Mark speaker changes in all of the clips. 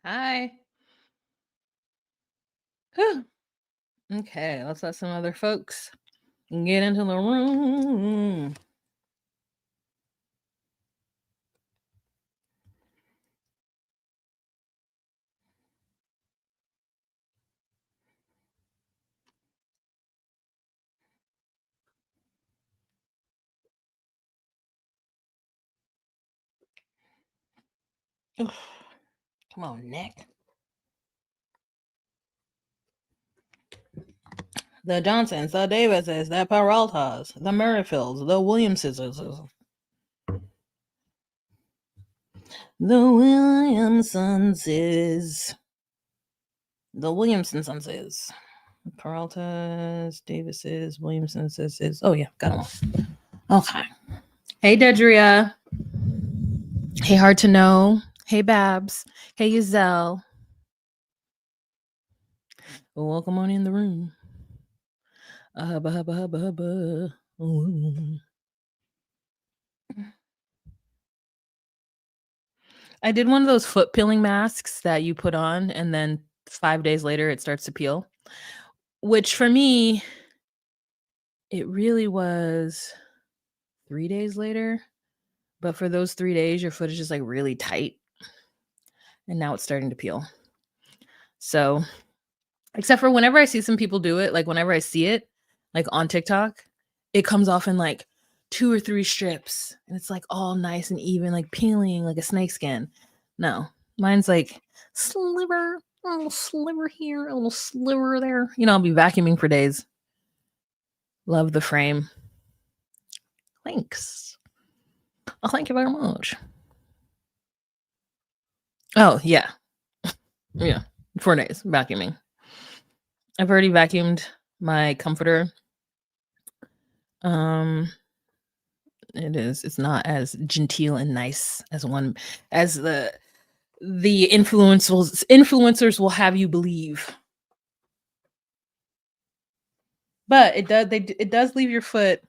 Speaker 1: Hi. Whew. Okay, let's let some other folks get into the room. Ugh. Come on, Nick. The Johnsons, the Davises, the Peraltas, the Merrifields, the Williamsons. The Williamsons is. The Williamsons is. Peraltas, Davises, Williamsons is. Oh, yeah, got them all. Okay. Hey, Dedria. Hey, Hard to Know. Hey, Babs. Hey, Yazelle. Welcome on in the room. Hubba, hubba, hubba, hubba. Ooh. I did one of those foot peeling masks that you put on, and then 5 days later it starts to peel, which for me, it really was 3 days later. But for those 3 days, your foot is just like really tight, and now it's starting to peel. So, except for whenever I see some people do it, like whenever I see it, like on TikTok, it comes off in like 2 or 3 strips, and it's like all nice and even, like peeling like a snake skin. No, mine's like sliver, a little sliver here, a little sliver there. You know, I'll be vacuuming for days. Love the frame. Thanks. Oh, thank you very much. Oh, yeah. Yeah. 4 days vacuuming. I've already vacuumed my comforter. It's not as genteel and nice as the influencers will have you believe. But it does leave your foot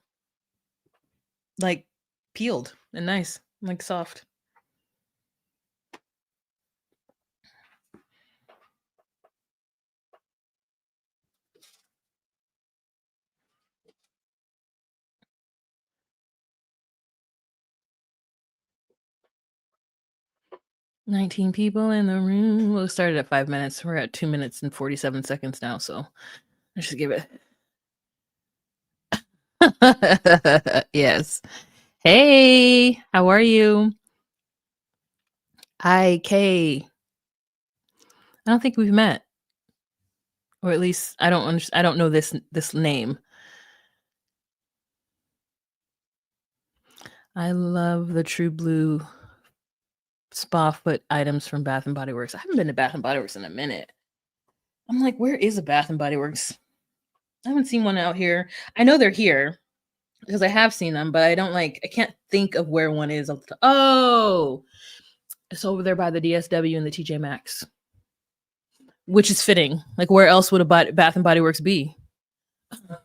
Speaker 1: like peeled and nice, like soft. "19 people in the room." We'll start at 5 minutes. We're at 2 minutes and 47 seconds now, so let's just give it. Yes. Hey, how are you? IK. I don't think we've met, or at least I don't know this name. I love the True Blue spa foot items from Bath and Body Works. I haven't been to Bath and Body Works in a minute. I'm like, where is a Bath and Body Works? I haven't seen one out here. I know they're here because I have seen them, but I can't think of where one is. Oh, it's over there by the DSW and the TJ Maxx, which is fitting. Like, where else would a Bath and Body Works be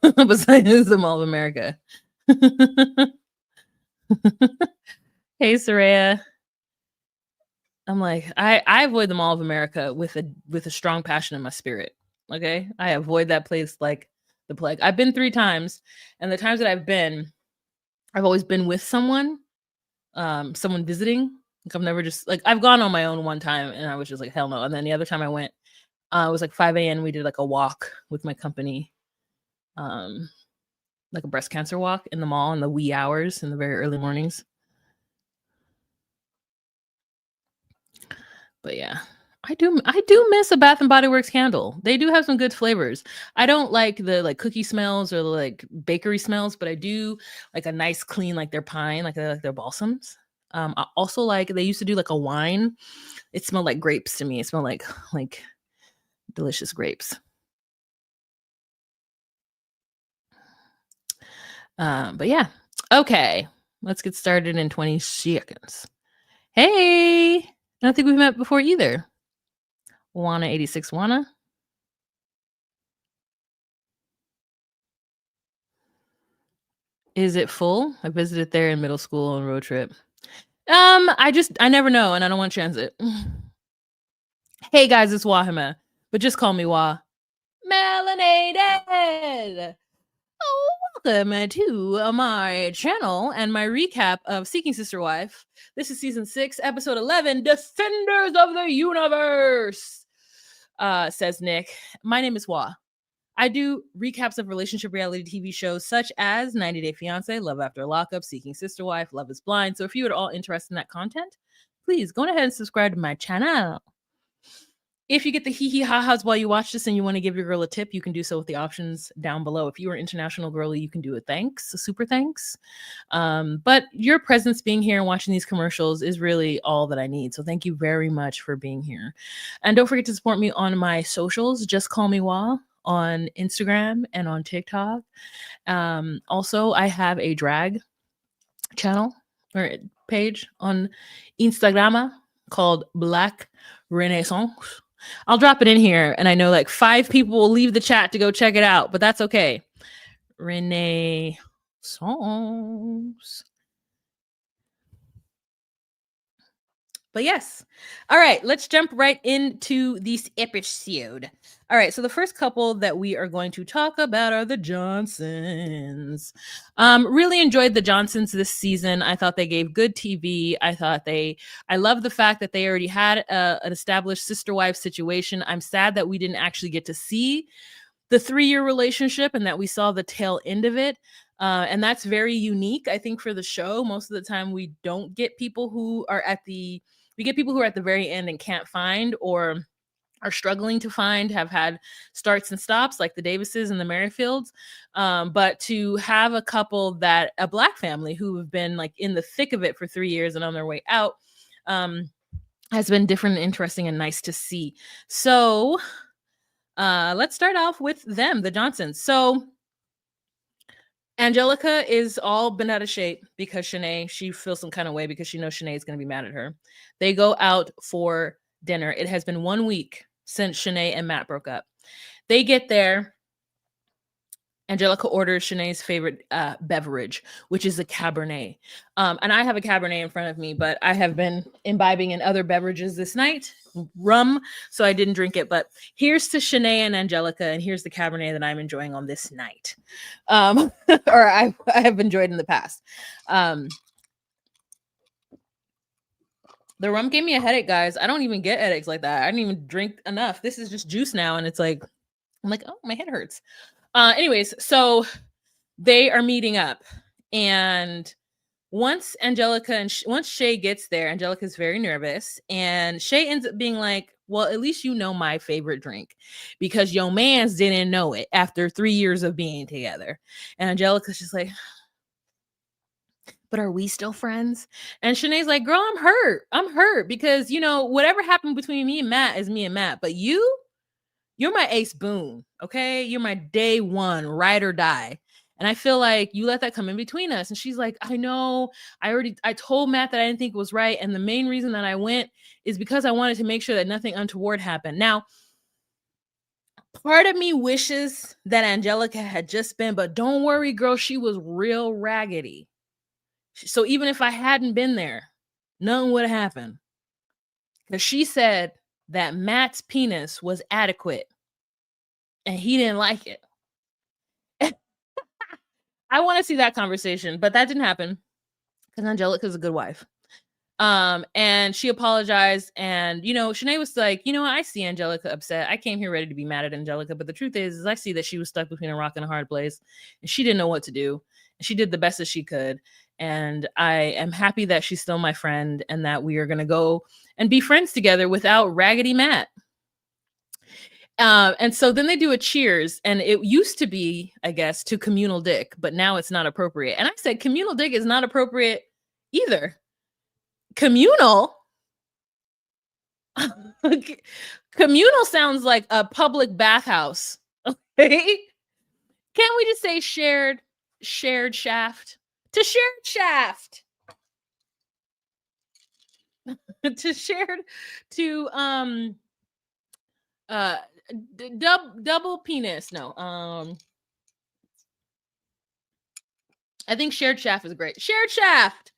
Speaker 1: besides the Mall of America? Hey, Soraya. I'm like, I avoid the Mall of America with a strong passion in my spirit. Okay, I avoid that place like the plague. I've been 3 times, and the times that I've been, I've always been with someone, someone visiting. Like, I've never just like I've gone on my own one time, and I was just like, hell no. And then the other time I went, it was like 5 a.m. We did like a walk with my company, like a breast cancer walk in the mall in the wee hours in the very early mornings. But yeah, I do miss a Bath and Body Works candle. They do have some good flavors. I don't like the like cookie smells or the like bakery smells, but I do like a nice clean like their pine, like their balsams. I also like they used to do like a wine. It smelled like grapes to me. It smelled like delicious grapes. But yeah. Okay. Let's get started in 20 seconds. Hey, I don't think we've met before either. Wana86 Wana. Is it full? I visited there in middle school on road trip. I never know, and I don't want to chance it. Hey guys, it's Wahima, but just call me Wah. Melanated! Oh, welcome to my channel and my recap of Seeking Sister Wife. This is season 6, episode 11, Defenders of the Universe, says Nick. My name is Wah. I do recaps of relationship reality TV shows such as 90 Day Fiancé, Love After Lockup, Seeking Sister Wife, Love is Blind. So if you are all interested in that content, please go ahead and subscribe to my channel. If you get the hee hee ha ha's while you watch this and you want to give your girl a tip, you can do so with the options down below. If you are an international girly, you can do a thanks, a super thanks. But your presence being here and watching these commercials is really all that I need. So thank you very much for being here. And don't forget to support me on my socials. Just call me Wah on Instagram and on TikTok. Also, I have a drag channel or page on Instagram called Black Renaissance. I'll drop it in here, and I know like 5 people will leave the chat to go check it out, but that's okay. Renaissance. But yes. All right, let's jump right into this episode. All right, so the first couple that we are going to talk about are the Johnsons. Really enjoyed the Johnsons this season. I thought they gave good TV. I love the fact that they already had an established sister wife situation. I'm sad that we didn't actually get to see the 3-year relationship and that we saw the tail end of it. And that's very unique, I think, for the show. Most of the time we don't get people who are we get people who are at the very end and can't find or are struggling to find, have had starts and stops like the Davises and the Merrifields. But to have a couple a Black family who have been like in the thick of it for 3 years and on their way out has been different and interesting and nice to see. So let's start off with them, the Johnsons. So Angelica is all bent out of shape because she feels some kind of way because she knows Shanae is going to be mad at her. They go out for dinner. It has been 1 week since Shanae and Matt broke up. They get there. Angelica orders Shanae's favorite beverage, which is a Cabernet. And I have a Cabernet in front of me, but I have been imbibing in other beverages this night, rum, so I didn't drink it. But here's to Shanae and Angelica, and here's the Cabernet that I'm enjoying on this night, or I have enjoyed in the past. The rum gave me a headache, guys. I don't even get headaches like that. I didn't even drink enough. This is just juice now, and it's like, I'm like, oh, my head hurts. Anyways, so they are meeting up, and once Shay gets there, Angelica's very nervous, and Shay ends up being like, well, at least you know my favorite drink because your mans didn't know it after 3 years of being together. And Angelica's just like, but are we still friends? And Shanae's like, girl, I'm hurt because, whatever happened between me and Matt is me and Matt, but you're my ace boon, okay? You're my day one, ride or die. And I feel like you let that come in between us. And she's like, I know, I told Matt that I didn't think it was right. And the main reason that I went is because I wanted to make sure that nothing untoward happened. Now, part of me wishes that Angelica had just been, but don't worry, girl, she was real raggedy. So even if I hadn't been there, nothing would have happened. Because she said that Matt's penis was adequate and he didn't like it. I want to see that conversation, but that didn't happen because Angelica's a good wife. And she apologized, and Shanae was like, I see Angelica upset. I came here ready to be mad at Angelica, but the truth is I see that she was stuck between a rock and a hard place, and she didn't know what to do. And she did the best that she could. And I am happy that she's still my friend and that we are gonna go and be friends together without Raggedy Matt. And so then they do a cheers, and it used to be, I guess, to communal dick, but now it's not appropriate. And I said communal dick is not appropriate either. Communal? Communal sounds like a public bathhouse. Okay? Can't we just say shared shaft? To shared shaft. To shared to double penis. No. I think shared shaft is great. Shared shaft.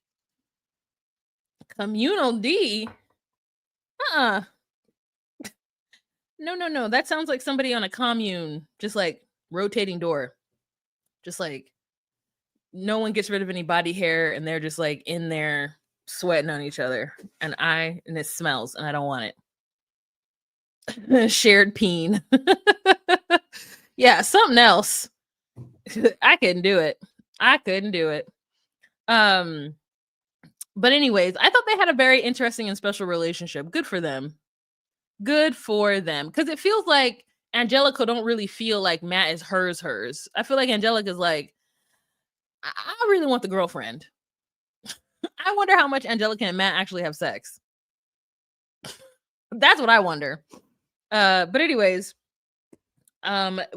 Speaker 1: Communal D. No. That sounds like somebody on a commune, just like rotating door. Just like no one gets rid of any body hair and they're just like in there sweating on each other. And it smells and I don't want it. Shared peen. Yeah, something else. I couldn't do it. I couldn't do it. Um, but anyways, I thought they had a very interesting and special relationship. Good for them. Good for them. Because it feels like Angelica don't really feel like Matt is hers. I feel like Angelica's like, I really want the girlfriend. I wonder how much Angelica and Matt actually have sex. That's what I wonder. But anyways,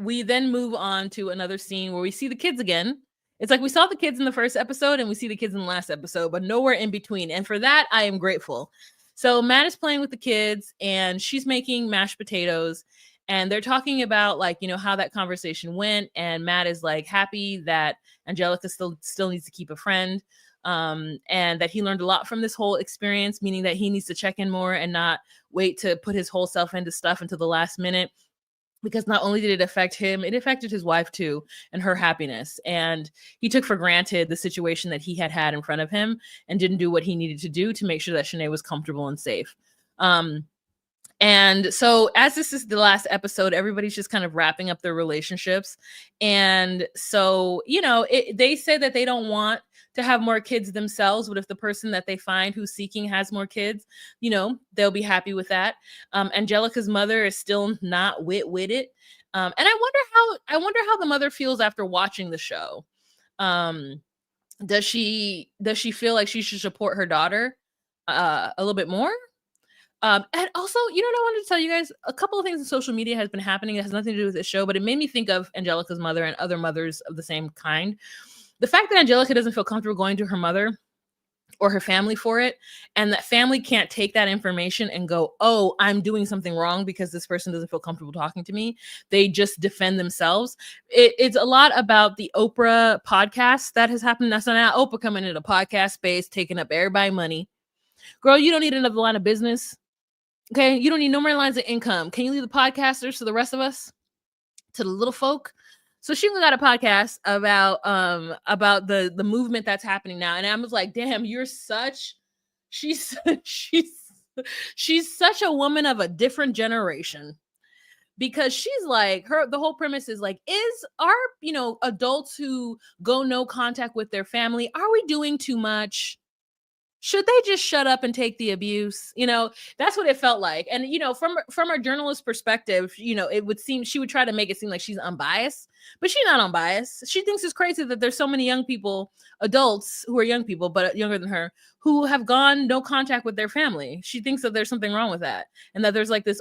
Speaker 1: we then move on to another scene where we see the kids again. It's like we saw the kids in the first episode and we see the kids in the last episode, but nowhere in between. And for that, I am grateful. So Matt is playing with the kids and she's making mashed potatoes and they're talking about like, how that conversation went. And Matt is like happy that Angelica still needs to keep a friend. And that he learned a lot from this whole experience, meaning that he needs to check in more and not wait to put his whole self into stuff until the last minute. Because not only did it affect him, it affected his wife too and her happiness. And he took for granted the situation that he had in front of him and didn't do what he needed to do to make sure that Shanae was comfortable and safe. And so as this is the last episode, everybody's just kind of wrapping up their relationships. And so, they said that they don't want to have more kids themselves, but if the person that they find who's seeking has more kids, they'll be happy with that. Angelica's mother is still not with it. And I wonder how the mother feels after watching the show. Does she feel like she should support her daughter a little bit more? And also, what I wanted to tell you guys, a couple of things in social media has been happening that has nothing to do with this show, but it made me think of Angelica's mother and other mothers of the same kind. The fact that Angelica doesn't feel comfortable going to her mother or her family for it, and that family can't take that information and go, oh, I'm doing something wrong because this person doesn't feel comfortable talking to me. They just defend themselves. It's a lot about the Oprah podcast that has happened. That's not Oprah coming into the podcast space, taking up everybody's money. Girl, you don't need another line of business. Okay, you don't need no more lines of income. Can you leave the podcasters to the rest of us, to the little folk? So she got a podcast about the movement that's happening now, and I was like, damn, she's such a woman of a different generation, because she's like, the whole premise is like, are adults who go no contact with their family, are we doing too much? Should they just shut up and take the abuse? That's what it felt like. And, from a journalist perspective, it would seem she would try to make it seem like she's unbiased, but she's not unbiased. She thinks it's crazy that there's so many young people, adults who are young people, but younger than her, who have gone no contact with their family. She thinks that there's something wrong with that and that there's like this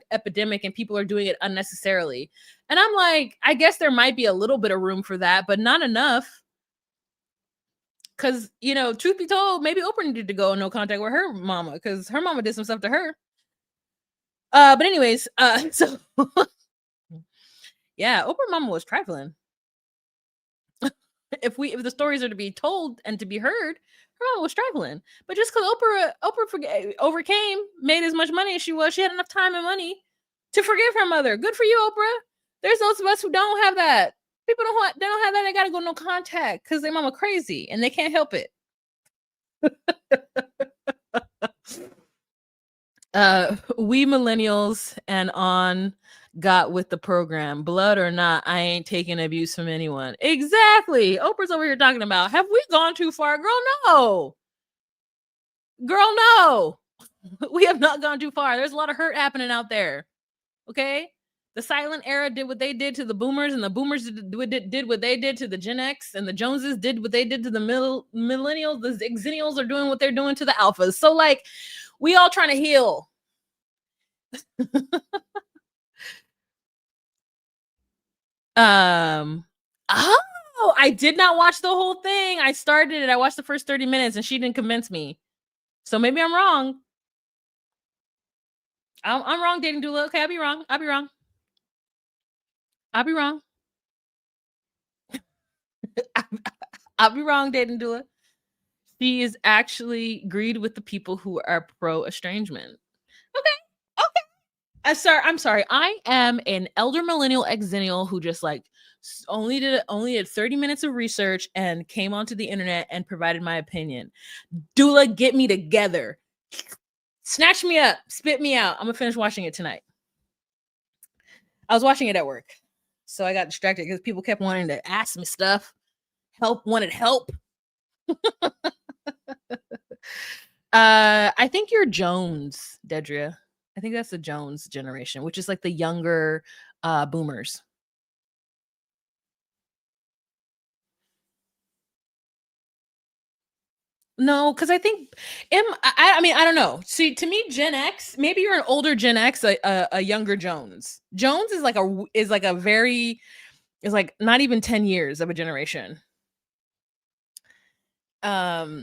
Speaker 1: epidemic and people are doing it unnecessarily. And I'm like, I guess there might be a little bit of room for that, but not enough. Because, truth be told, maybe Oprah needed to go in no contact with her mama because her mama did some stuff to her. But anyways, so yeah, Oprah mama was trifling. If the stories are to be told and to be heard, her mama was trifling. But just because Oprah overcame, made as much money as she was, she had enough time and money to forgive her mother. Good for you, Oprah. There's those of us who don't have that. People they don't have that. They gotta go no contact because their mama crazy and they can't help it. We millennials and on got with the program. Blood or not, I ain't taking abuse from anyone. Exactly. Oprah's over here talking about, have we gone too far? Girl, no. Girl, no. We have not gone too far. There's a lot of hurt happening out there. Okay? The silent era did what they did to the boomers, and the boomers did what they did to the Gen X, and the Joneses did what they did to the millennials. The Xennials are doing what they're doing to the alphas. So, like, we all trying to heal. I did not watch the whole thing. I started it. I watched the first 30 minutes, and she didn't convince me. So maybe I'm wrong. I'm wrong, dating doula. Okay, I'll be wrong. I'll be wrong. I'll be wrong, dating doula. She is actually agreed with the people who are pro estrangement. Okay. I'm sorry. I am an elder millennial ex-zennial who just like only did 30 minutes of research and came onto the internet and provided my opinion. Dula, get me together. Snatch me up, spit me out. I'm gonna finish watching it tonight. I was watching it at work, so I got distracted because people kept wanting to ask me stuff. Wanted help. I think you're Jones, Dedria. I think that's the Jones generation, which is like the younger boomers. No, because I think I mean, I don't know. See, to me, Gen X, maybe you're an older Gen X, a younger Jones. Jones is like not even 10 years of a generation. Yeah,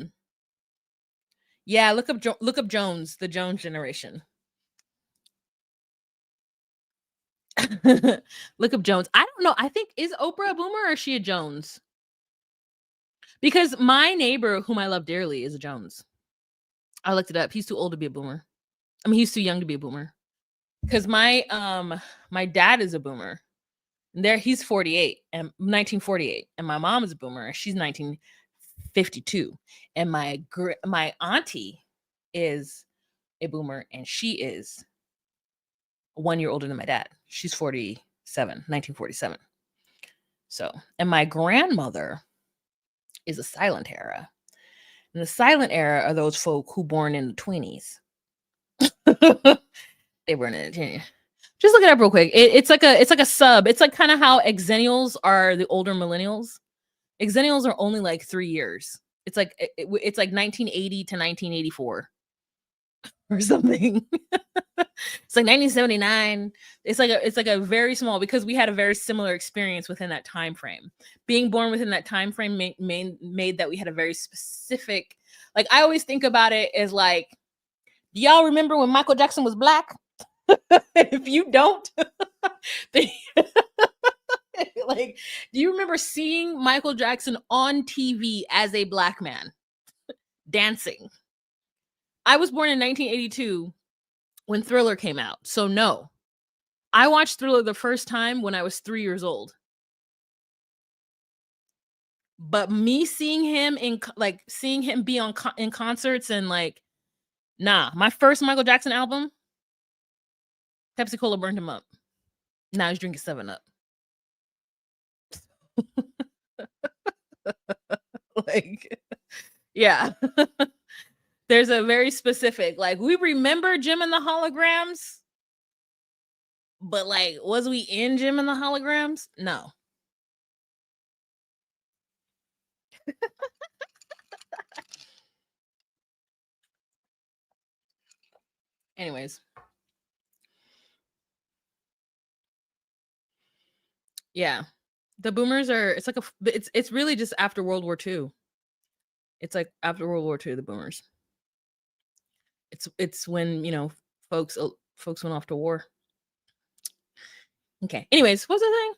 Speaker 1: look up Jones, the Jones generation. Look up Jones. I don't know. I think, is Oprah a boomer or is she a Jones? Because my neighbor, whom I love dearly, is a Jones. I looked it up. He's too old to be a boomer. I mean, he's too young to be a boomer. Because my dad is a boomer. He's 48 and 1948, and my mom is a boomer. She's 1952, and my auntie is a boomer, and she is 1 year older than my dad. She's 1947. So, and my grandmother is a silent era. And the silent era are those folk who born in the 20s. They were in it. Just look it up real quick. It's like a sub. It's like kind of how exennials are the older millennials. Exennials are only like 3 years. It's like 1980 to 1984 or something. It's like 1979. It's like a very small, because we had a very similar experience within that time frame. Being born within that time frame made that we had a very specific, like, I always think about it as like, do y'all remember when Michael Jackson was black? If you don't, like, do you remember seeing Michael Jackson on TV as a black man dancing? I was born in 1982 when Thriller came out. So no, I watched Thriller the first time when I was 3 years old. But me seeing him be in concerts and like, nah, my first Michael Jackson album, Pepsi Cola burned him up. Now he's drinking 7-Up. Like, yeah. There's a very specific, like, we remember Jim and the Holograms, but like, was we in Jim and the Holograms? No. Anyways. Yeah. The boomers are, it's really just after World War II. It's like after World War II, the boomers. It's when, folks went off to war. Okay. Anyways, what's the thing?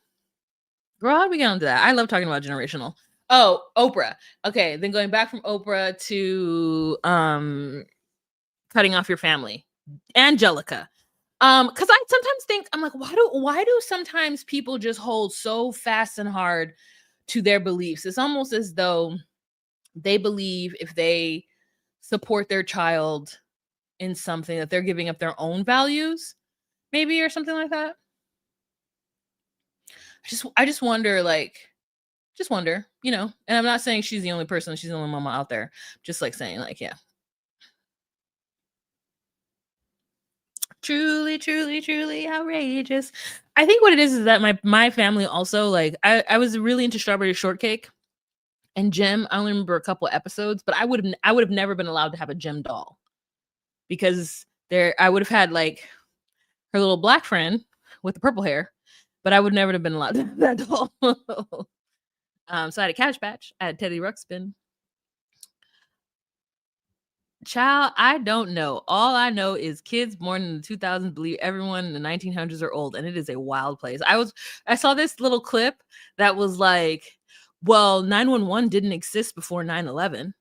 Speaker 1: Girl, how do we get onto that? I love talking about generational. Oh, Oprah. Okay, then going back from Oprah to cutting off your family. Angelica. Because I sometimes think, I'm like, why do sometimes people just hold so fast and hard to their beliefs? It's almost as though they believe if they support their child in something that they're giving up their own values, maybe, or something like that. I just wonder, and I'm not saying she's the only person, she's the only mama out there. Just like saying, like, yeah. Truly, truly, truly outrageous. I think what it is that my family also, like, I was really into Strawberry Shortcake and Jim. I only remember a couple episodes, but I would have never been allowed to have a Jim doll, because I would have had like her little black friend with the purple hair, but I would never have been allowed to have that doll. So I had a Cabbage Patch, I had Teddy Ruxpin. Child, I don't know. All I know is kids born in the 2000s believe everyone in the 1900s are old, and it is a wild place. I saw this little clip that was like, well, 911 didn't exist before 9/11.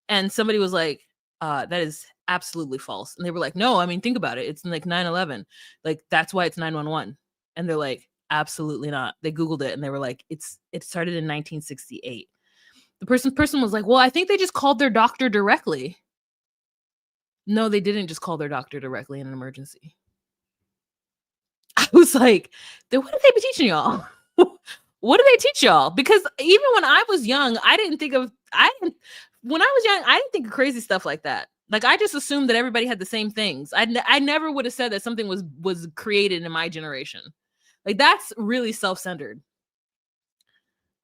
Speaker 1: And somebody was like, that is absolutely false. And they were like, no, I mean, think about it. It's like 9/11. Like, that's why it's 911. And they're like, absolutely not. They Googled it and they were like, it started in 1968. The person was like, well, I think they just called their doctor directly. No, they didn't just call their doctor directly in an emergency. I was like, then what did they be teaching y'all? What do they teach y'all? Because even when I was young, when I was young, I didn't think of crazy stuff like that. Like, I just assumed that everybody had the same things. I never would have said that something was created in my generation. Like, that's really self-centered.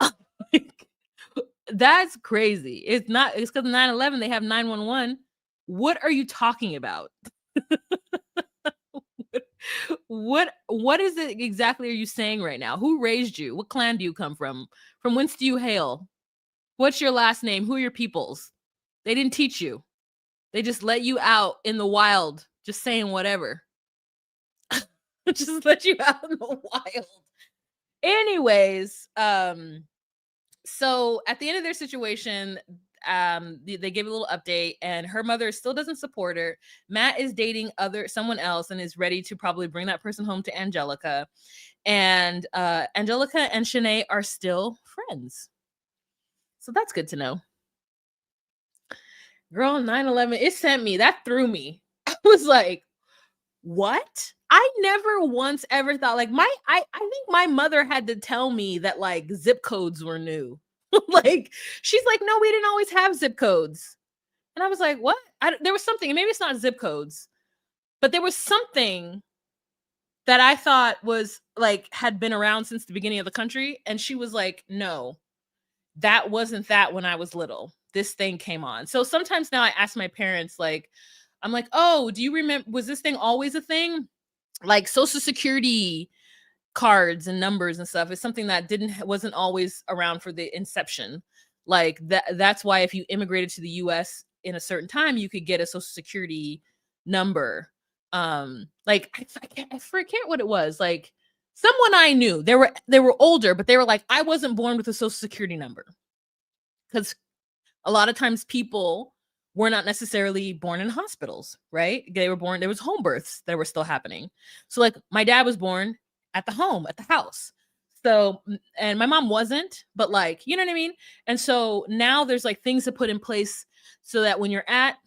Speaker 1: Like, that's crazy. It's because 9/11 they have 911. What are you talking about? What is it exactly are you saying right now? Who raised you? What clan do you come from? From whence do you hail? What's your last name? Who are your peoples? They didn't teach you. They just let you out in the wild, just saying whatever. Just let you out in the wild. Anyways, so at the end of their situation, they gave a little update, and her mother still doesn't support her. Matt is dating someone else and is ready to probably bring that person home to Angelica. And Angelica and Shanae are still friends. So that's good to know. Girl, 9/11, it sent me. That threw me. I was like, what? I never once ever thought, like, I think my mother had to tell me that, like, zip codes were new. Like, she's like, no, we didn't always have zip codes. And I was like, what? There was something, maybe it's not zip codes, but there was something that I thought was like had been around since the beginning of the country. And she was like, no, that wasn't that when I was little. This thing came on. So sometimes now I ask my parents, like, I'm like, oh, do you remember, was this thing always a thing? Like, Social Security cards and numbers and stuff is something that wasn't always around for the inception. Like, that's why if you immigrated to the US in a certain time, you could get a Social Security number. Like, I forget what it was. Like, someone I knew, they were older, but they were like, I wasn't born with a Social Security number. Because a lot of times people were not necessarily born in hospitals, right? There was home births that were still happening. So, like, my dad was born at the house. So, and my mom wasn't, but, like, you know what I mean? And so now there's like things to put in place so that when you're at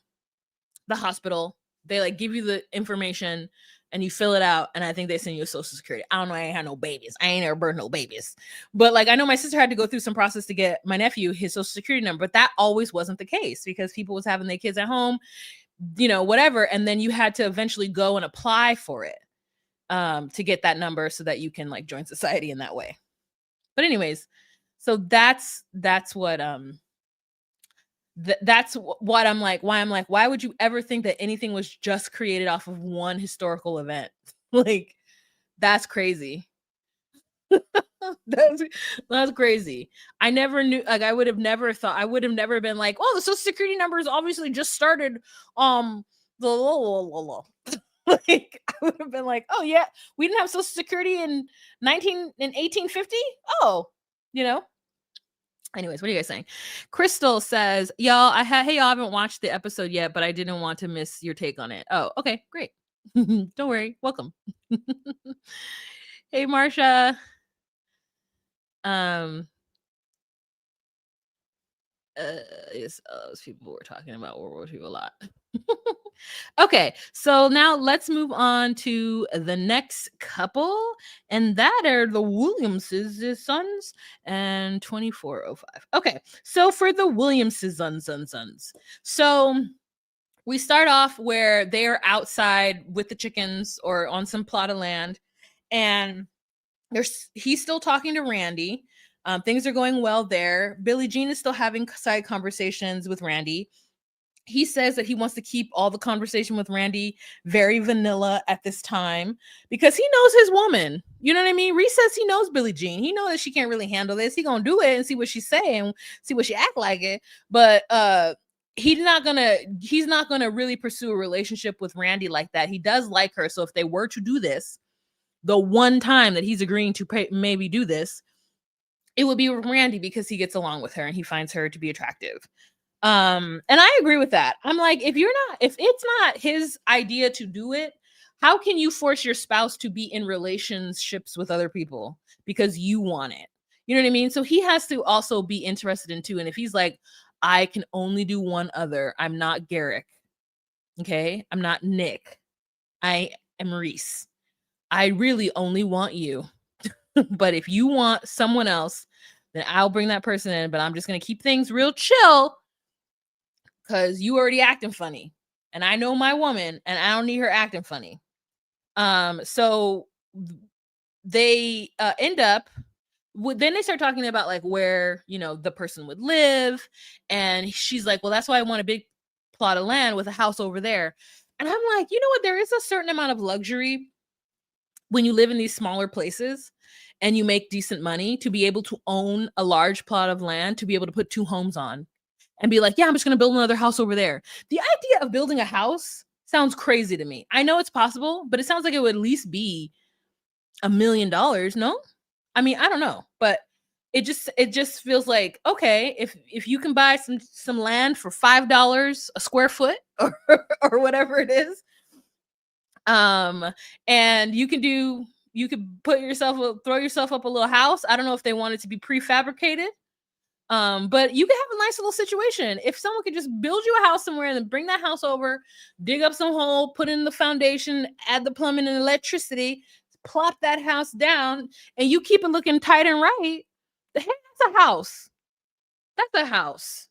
Speaker 1: the hospital, they like give you the information and you fill it out. And I think they send you a Social Security. I don't know. I ain't had no babies. I ain't ever birthed no babies. But, like, I know my sister had to go through some process to get my nephew his Social Security number, but that always wasn't the case because people was having their kids at home, you know, whatever. And then you had to eventually go and apply for it to get that number so that you can, like, join society in that way. But anyways, so that's what that's what I'm like, why would you ever think that anything was just created off of one historical event? Like, that's crazy. That's crazy. I never knew, like, I would have never been like, oh, the Social Security number is obviously just started the like, I would have been like, oh yeah, we didn't have Social Security in 1850. Oh, you know. Anyways, what are you guys saying? Crystal says, y'all, hey, y'all, I haven't watched the episode yet, but I didn't want to miss your take on it. Oh, okay, great. Don't worry. Welcome. Hey, Marsha. Yes, those people were talking about World War II a lot. Okay, so now let's move on to the next couple, and that are the Williamsons sons and 2405. Okay, so for the Williamsons sons. So we start off where they're outside with the chickens or on some plot of land, and he's still talking to Randy. Things are going well there. Billie Jean is still having side conversations with Randy. He says that he wants to keep all the conversation with Randy very vanilla at this time because he knows his woman. You know what I mean? Reese says he knows Billie Jean. He knows that she can't really handle this. He gonna do it and see what she's saying, see what she act like it. But he's not gonna really pursue a relationship with Randy like that. He does like her. So if they were to do this, the one time that he's agreeing to maybe do this, it would be with Randy because he gets along with her and he finds her to be attractive. And I agree with that. I'm like, if it's not his idea to do it, how can you force your spouse to be in relationships with other people because you want it? You know what I mean? So he has to also be interested in too. And if he's like, I can only do one other, I'm not Garrick. Okay. I'm not Nick. I am Reese. I really only want you. But if you want someone else, then I'll bring that person in. But I'm just going to keep things real chill because you already acting funny. And I know my woman and I don't need her acting funny. So they end up then they start talking about like where, the person would live. And she's like, well, that's why I want a big plot of land with a house over there. And I'm like, you know what? There is a certain amount of luxury when you live in these smaller places and you make decent money to be able to own a large plot of land, to be able to put 2 homes on and be like, yeah, I'm just going to build another house over there. The idea of building a house sounds crazy to me. I know it's possible, but it sounds like it would at least be $1 million. No? I mean, I don't know, but it just feels like, okay, if you can buy some land for $5 a square foot or whatever it is, and you could throw yourself up a little house. I don't know if they want it to be prefabricated. But you could have a nice little situation if someone could just build you a house somewhere and then bring that house over, dig up some hole, put in the foundation, add the plumbing and electricity, plop that house down, and you keep it looking tight and right. Hey, that's a house. That's a house.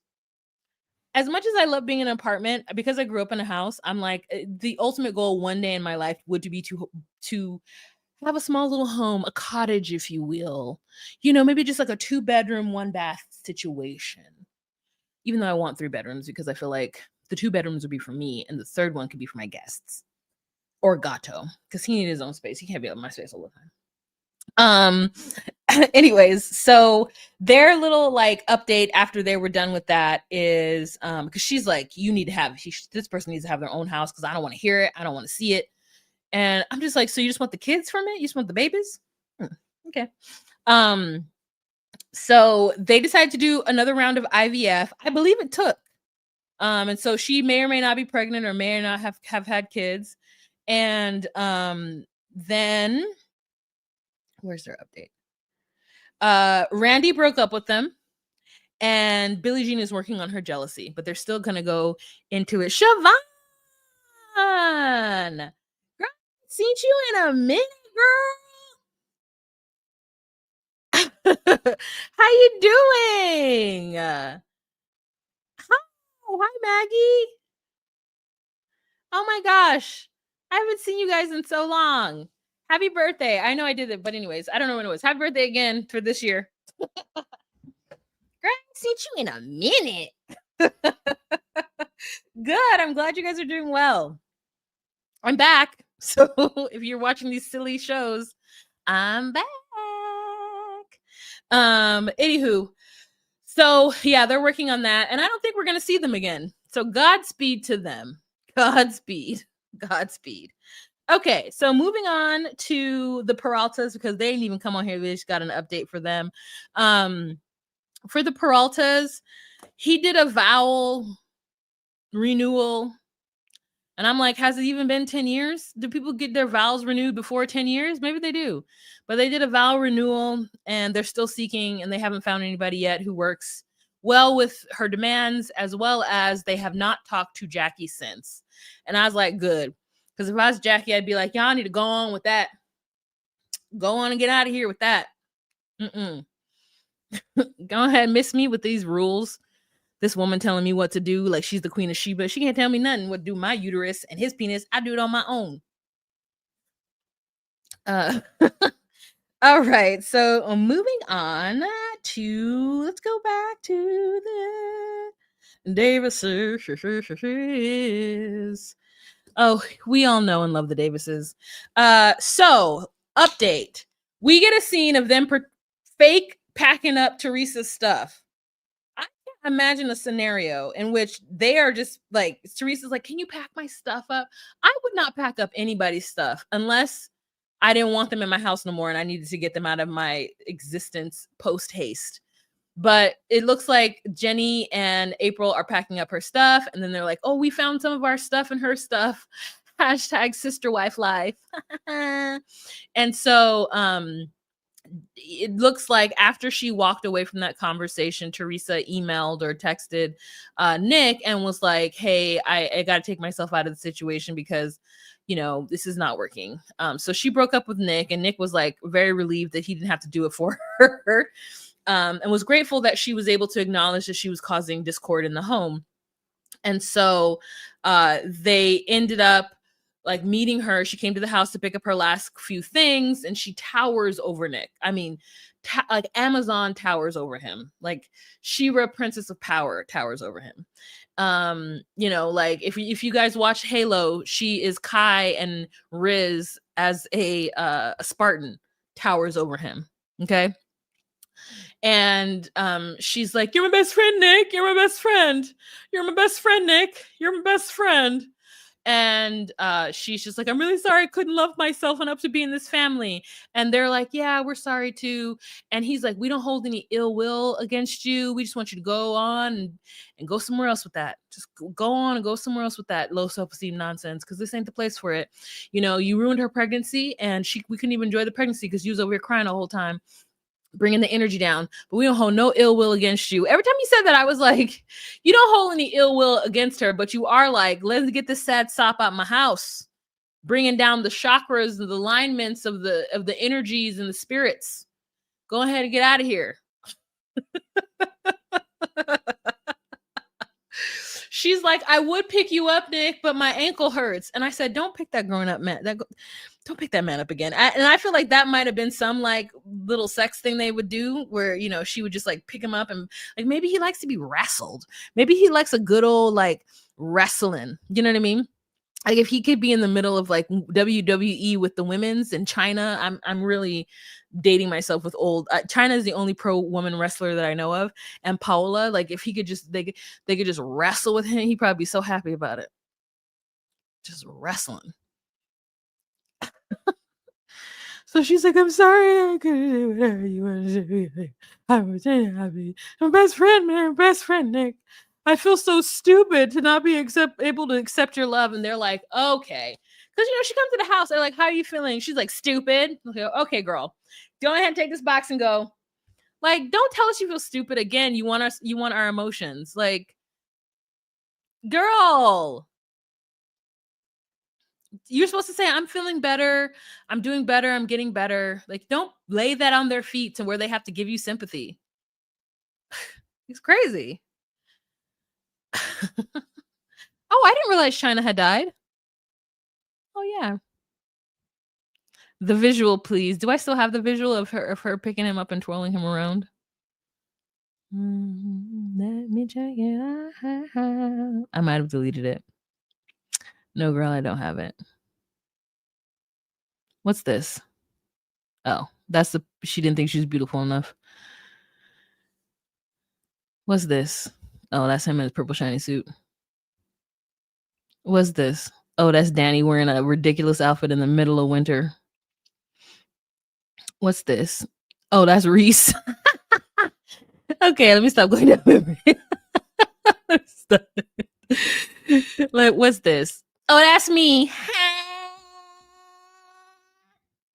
Speaker 1: As much as I love being in an apartment, because I grew up in a house, I'm like, the ultimate goal one day in my life would be to have a small little home, a cottage, if you will. Maybe just like a 2-bedroom, 1-bath situation. Even though I want 3 bedrooms because I feel like the 2 bedrooms would be for me and the third one could be for my guests or Gato because he needs his own space. He can't be up in my space all the time. Anyways, so their little like update after they were done with that is because she's like, you need to have this person needs to have their own house because I don't want to hear it, I don't want to see it. And I'm just like, so you just want the kids from it? You just want the babies? Okay. So they decided to do another round of IVF. I believe it took. And so she may or may not be pregnant or may or not have had kids. And then where's their update? Randy broke up with them. And Billie Jean is working on her jealousy, but they're still gonna go into it. Siobhan! Girl, seen you in a minute, girl. How you doing? Hi, Maggie. Oh my gosh. I haven't seen you guys in so long. Happy birthday. I know I did it, but anyways, I don't know when it was. Happy birthday again for this year. Girl, I haven't seen you in a minute. Good. I'm glad you guys are doing well. I'm back. So if you're watching these silly shows, I'm back. Anywho, so yeah, they're working on that, and I don't think we're gonna see them again. So Godspeed to them. Godspeed. Okay, so moving on to the Peraltas because they didn't even come on here. We just got an update for them. For the Peraltas, he did a vow renewal. And I'm like, has it even been 10 years? Do people get their vows renewed before 10 years? Maybe they do. But they did a vow renewal and they're still seeking and they haven't found anybody yet who works well with her demands, as well as they have not talked to Jackie since. And I was like, good. Because if I was Jackie, I'd be like, y'all need to go on with that. Go on and get out of here with that. Go ahead and miss me with these rules. This woman telling me what to do like she's the Queen of Sheba. She can't tell me nothing what to do my uterus and his penis. I do it on my own. All right. So moving on to, let's go back to the Davises. Oh, we all know and love the Davises. So update. We get a scene of them fake packing up Teresa's stuff. I can't imagine a scenario in which they are just like, Teresa's like, can you pack my stuff up? I would not pack up anybody's stuff unless I didn't want them in my house no more and I needed to get them out of my existence post haste. But it looks like Jenny and April are packing up her stuff, and then they're like, "Oh, we found some of our stuff and her stuff." Hashtag sister wife life. And so it looks like after she walked away from that conversation, Teresa emailed or texted Nick and was like, "Hey, I got to take myself out of the situation because, this is not working." So she broke up with Nick, and Nick was like very relieved that he didn't have to do it for her, and was grateful that she was able to acknowledge that she was causing discord in the home. And so they ended up like meeting her. She came to the house to pick up her last few things, and she towers over Nick. I mean, like Amazon towers over him. Like She-Ra, Princess of Power, towers over him. Like if you guys watch Halo, she is Kai and Riz as a Spartan, towers over him. Okay. And she's like, "You're my best friend, Nick. You're my best friend. You're my best friend, Nick. You're my best friend." And she's just like, "I'm really sorry I couldn't love myself enough to be in this family." And they're like, "Yeah, we're sorry too." And he's like, "We don't hold any ill will against you. We just want you to go on and go somewhere else with that. Just go on and go somewhere else with that low self-esteem nonsense, because this ain't the place for it. You ruined her pregnancy, and we couldn't even enjoy the pregnancy because you was over here crying the whole time, bringing the energy down, but we don't hold no ill will against you." Every time you said that, I was like, you don't hold any ill will against her, but you are like, let's get this sad sop out my house, bringing down the chakras and the alignments of the energies and the spirits. Go ahead and get out of here. She's like, "I would pick you up, Nick, but my ankle hurts." And I said, "Don't pick that grown up man. Don't pick that man up again." And I feel like that might have been some like little sex thing they would do where, she would just like pick him up, and like maybe he likes to be wrestled. Maybe he likes a good old like wrestling. You know what I mean? Like if he could be in the middle of like WWE with the women's in China. I'm really dating myself with old. China is the only pro woman wrestler that I know of, and Paola. Like if he could just they could just wrestle with him, he'd probably be so happy about it. Just wrestling. So she's like, "I'm sorry, I couldn't do whatever you want to do. I was happy. I'm best friend, man. Best friend, Nick. I feel so stupid to not be able to accept your love." And they're like, "Okay." Because, she comes to the house. They're like, "How are you feeling?" She's like, "Stupid." Okay, girl. Go ahead and take this box and go. Like, don't tell us you feel stupid again. You want our emotions. Like, girl, you're supposed to say, "I'm feeling better. I'm doing better. I'm getting better." Like, don't lay that on their feet to where they have to give you sympathy. It's crazy. Oh, I didn't realize China had died. Oh yeah. The visual, please. Do I still have the visual of her picking him up and twirling him around? Let me check it out. I might have deleted it. No, girl, I don't have it. What's this? Oh, she didn't think she was beautiful enough. What's this? Oh, that's him in his purple shiny suit. What's this? Oh, that's Danny wearing a ridiculous outfit in the middle of winter. What's this? Oh, that's Reese. Okay, let me stop going down memory. Like, what's this? Oh, that's me.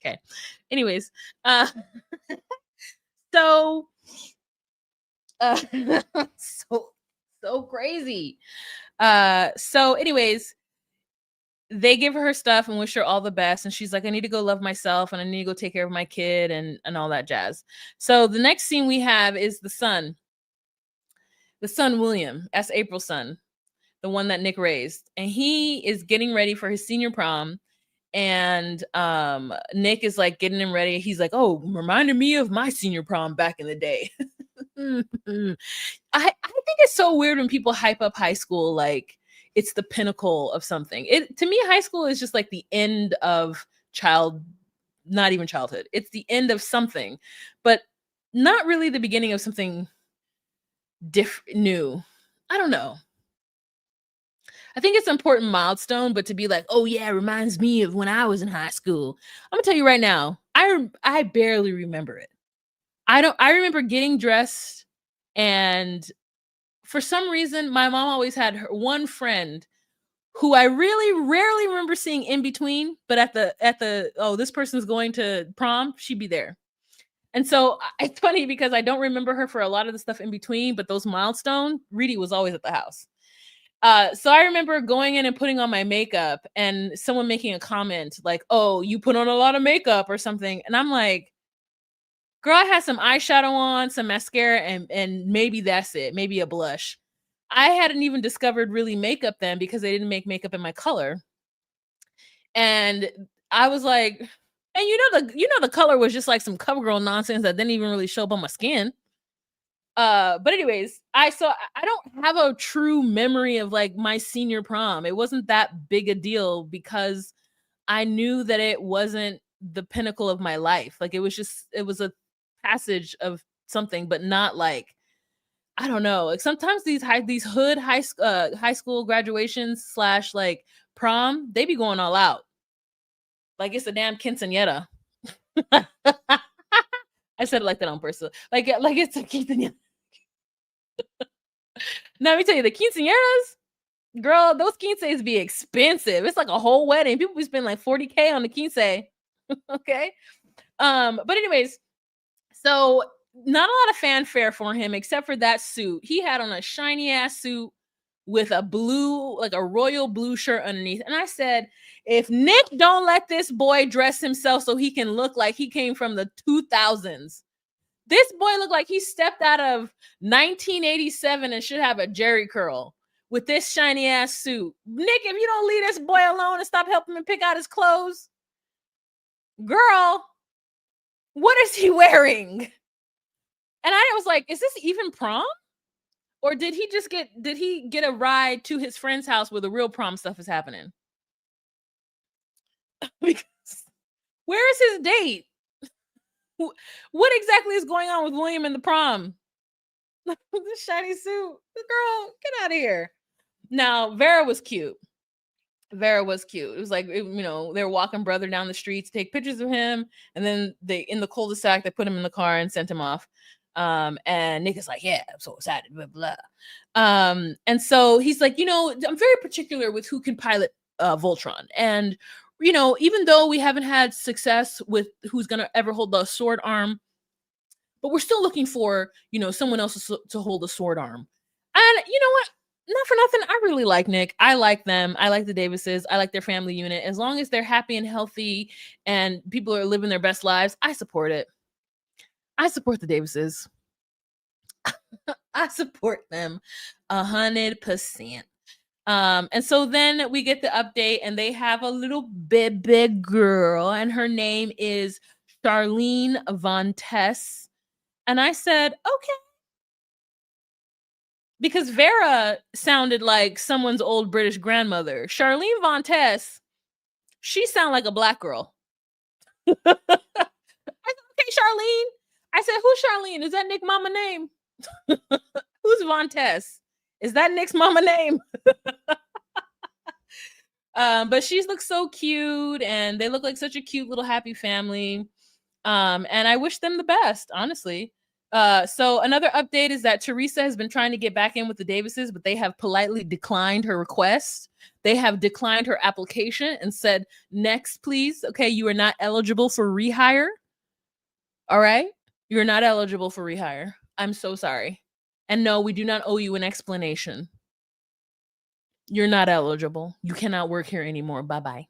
Speaker 1: Okay. Anyways, so so crazy. So anyways, they give her stuff and wish her all the best, and she's like, "I need to go love myself, and I need to go take care of my kid," and all that jazz. So the next scene we have is the son William. That's April's son, the one that Nick raised, and he is getting ready for his senior prom. And Nick is like getting him ready. He's like, "Oh, reminded me of my senior prom back in the day." I think it's so weird when people hype up high school like it's the pinnacle of something. To me, high school is just like the end of not even childhood. It's the end of something, but not really the beginning of something new. I don't know. I think it's an important milestone, but to be like, "Oh yeah, it reminds me of when I was in high school." I'm gonna tell you right now, I barely remember it. I remember getting dressed And for some reason, my mom always had her one friend who I really rarely remember seeing in between, but at the oh, this person's going to prom, she'd be there. And so it's funny because I don't remember her for a lot of the stuff in between, but those milestone, Reedy was always at the house. So I remember going in and putting on my makeup and someone making a comment like, "Oh, you put on a lot of makeup or something." And I'm like, "Girl, I had some eyeshadow on, some mascara, and maybe that's it, maybe a blush." I hadn't even discovered really makeup then because they didn't make makeup in my color. And I was like, and the color was just like some CoverGirl nonsense that didn't even really show up on my skin. But anyways, I don't have a true memory of like my senior prom. It wasn't that big a deal because I knew that it wasn't the pinnacle of my life. Like it was a passage of something, but not like I don't know. Like sometimes these hood high school graduations slash like prom, they be going all out. Like it's a damn quinceañera. I said it like that on purpose. Like it's a quinceañera. Now let me tell you, the quinceañeras, girl, those quinces be expensive. It's like a whole wedding. People be spending like 40K on the quince. Okay. But anyways, so not a lot of fanfare for him except for that suit. He had on a shiny ass suit with a blue, like a royal blue shirt underneath. And I said, if Nick don't let this boy dress himself so he can look like he came from the 2000s, this boy looked like he stepped out of 1987 and should have a Jerry curl with this shiny ass suit. Nick, if you don't leave this boy alone and stop helping him pick out his clothes, girl, what is he wearing? And I was like, is this even prom? Or did he get a ride to his friend's house where the real prom stuff is happening? Because where is his date? What exactly is going on with William and the prom? The shiny suit. The girl, get out of here. Now, Vera was cute. Vera was cute. It was like, they were walking brother down the street to take pictures of him. And then in the cul-de-sac, they put him in the car and sent him off. And Nick is like, yeah, I'm so excited, blah, blah. And so he's like, I'm very particular with who can pilot Voltron. And, even though we haven't had success with who's going to ever hold the sword arm, but we're still looking for, someone else to hold the sword arm. And you know what? Not for nothing, I really like Nick. I like them. I like the Davises. I like their family unit. As long as they're happy and healthy and people are living their best lives, I support it. I support the Davises. I support them 100%. And so then we get the update and they have a little baby girl and her name is Charlene Von Tess. And I said, okay. Because Vera sounded like someone's old British grandmother. Charlene Von Tess, she sounded like a black girl. I said, okay, Charlene. I said, who's Charlene? Is that Nick mama name? Who's Von Tess? Is that Nick's mama name? But she looks so cute and they look like such a cute little happy family. And I wish them the best, honestly. So another update is that Teresa has been trying to get back in with the Davises, but they have politely declined her request. They have declined her application and said, next, please. Okay, you are not eligible for rehire. All right? You're not eligible for rehire. I'm so sorry. And no, we do not owe you an explanation. You're not eligible. You cannot work here anymore. Bye-bye.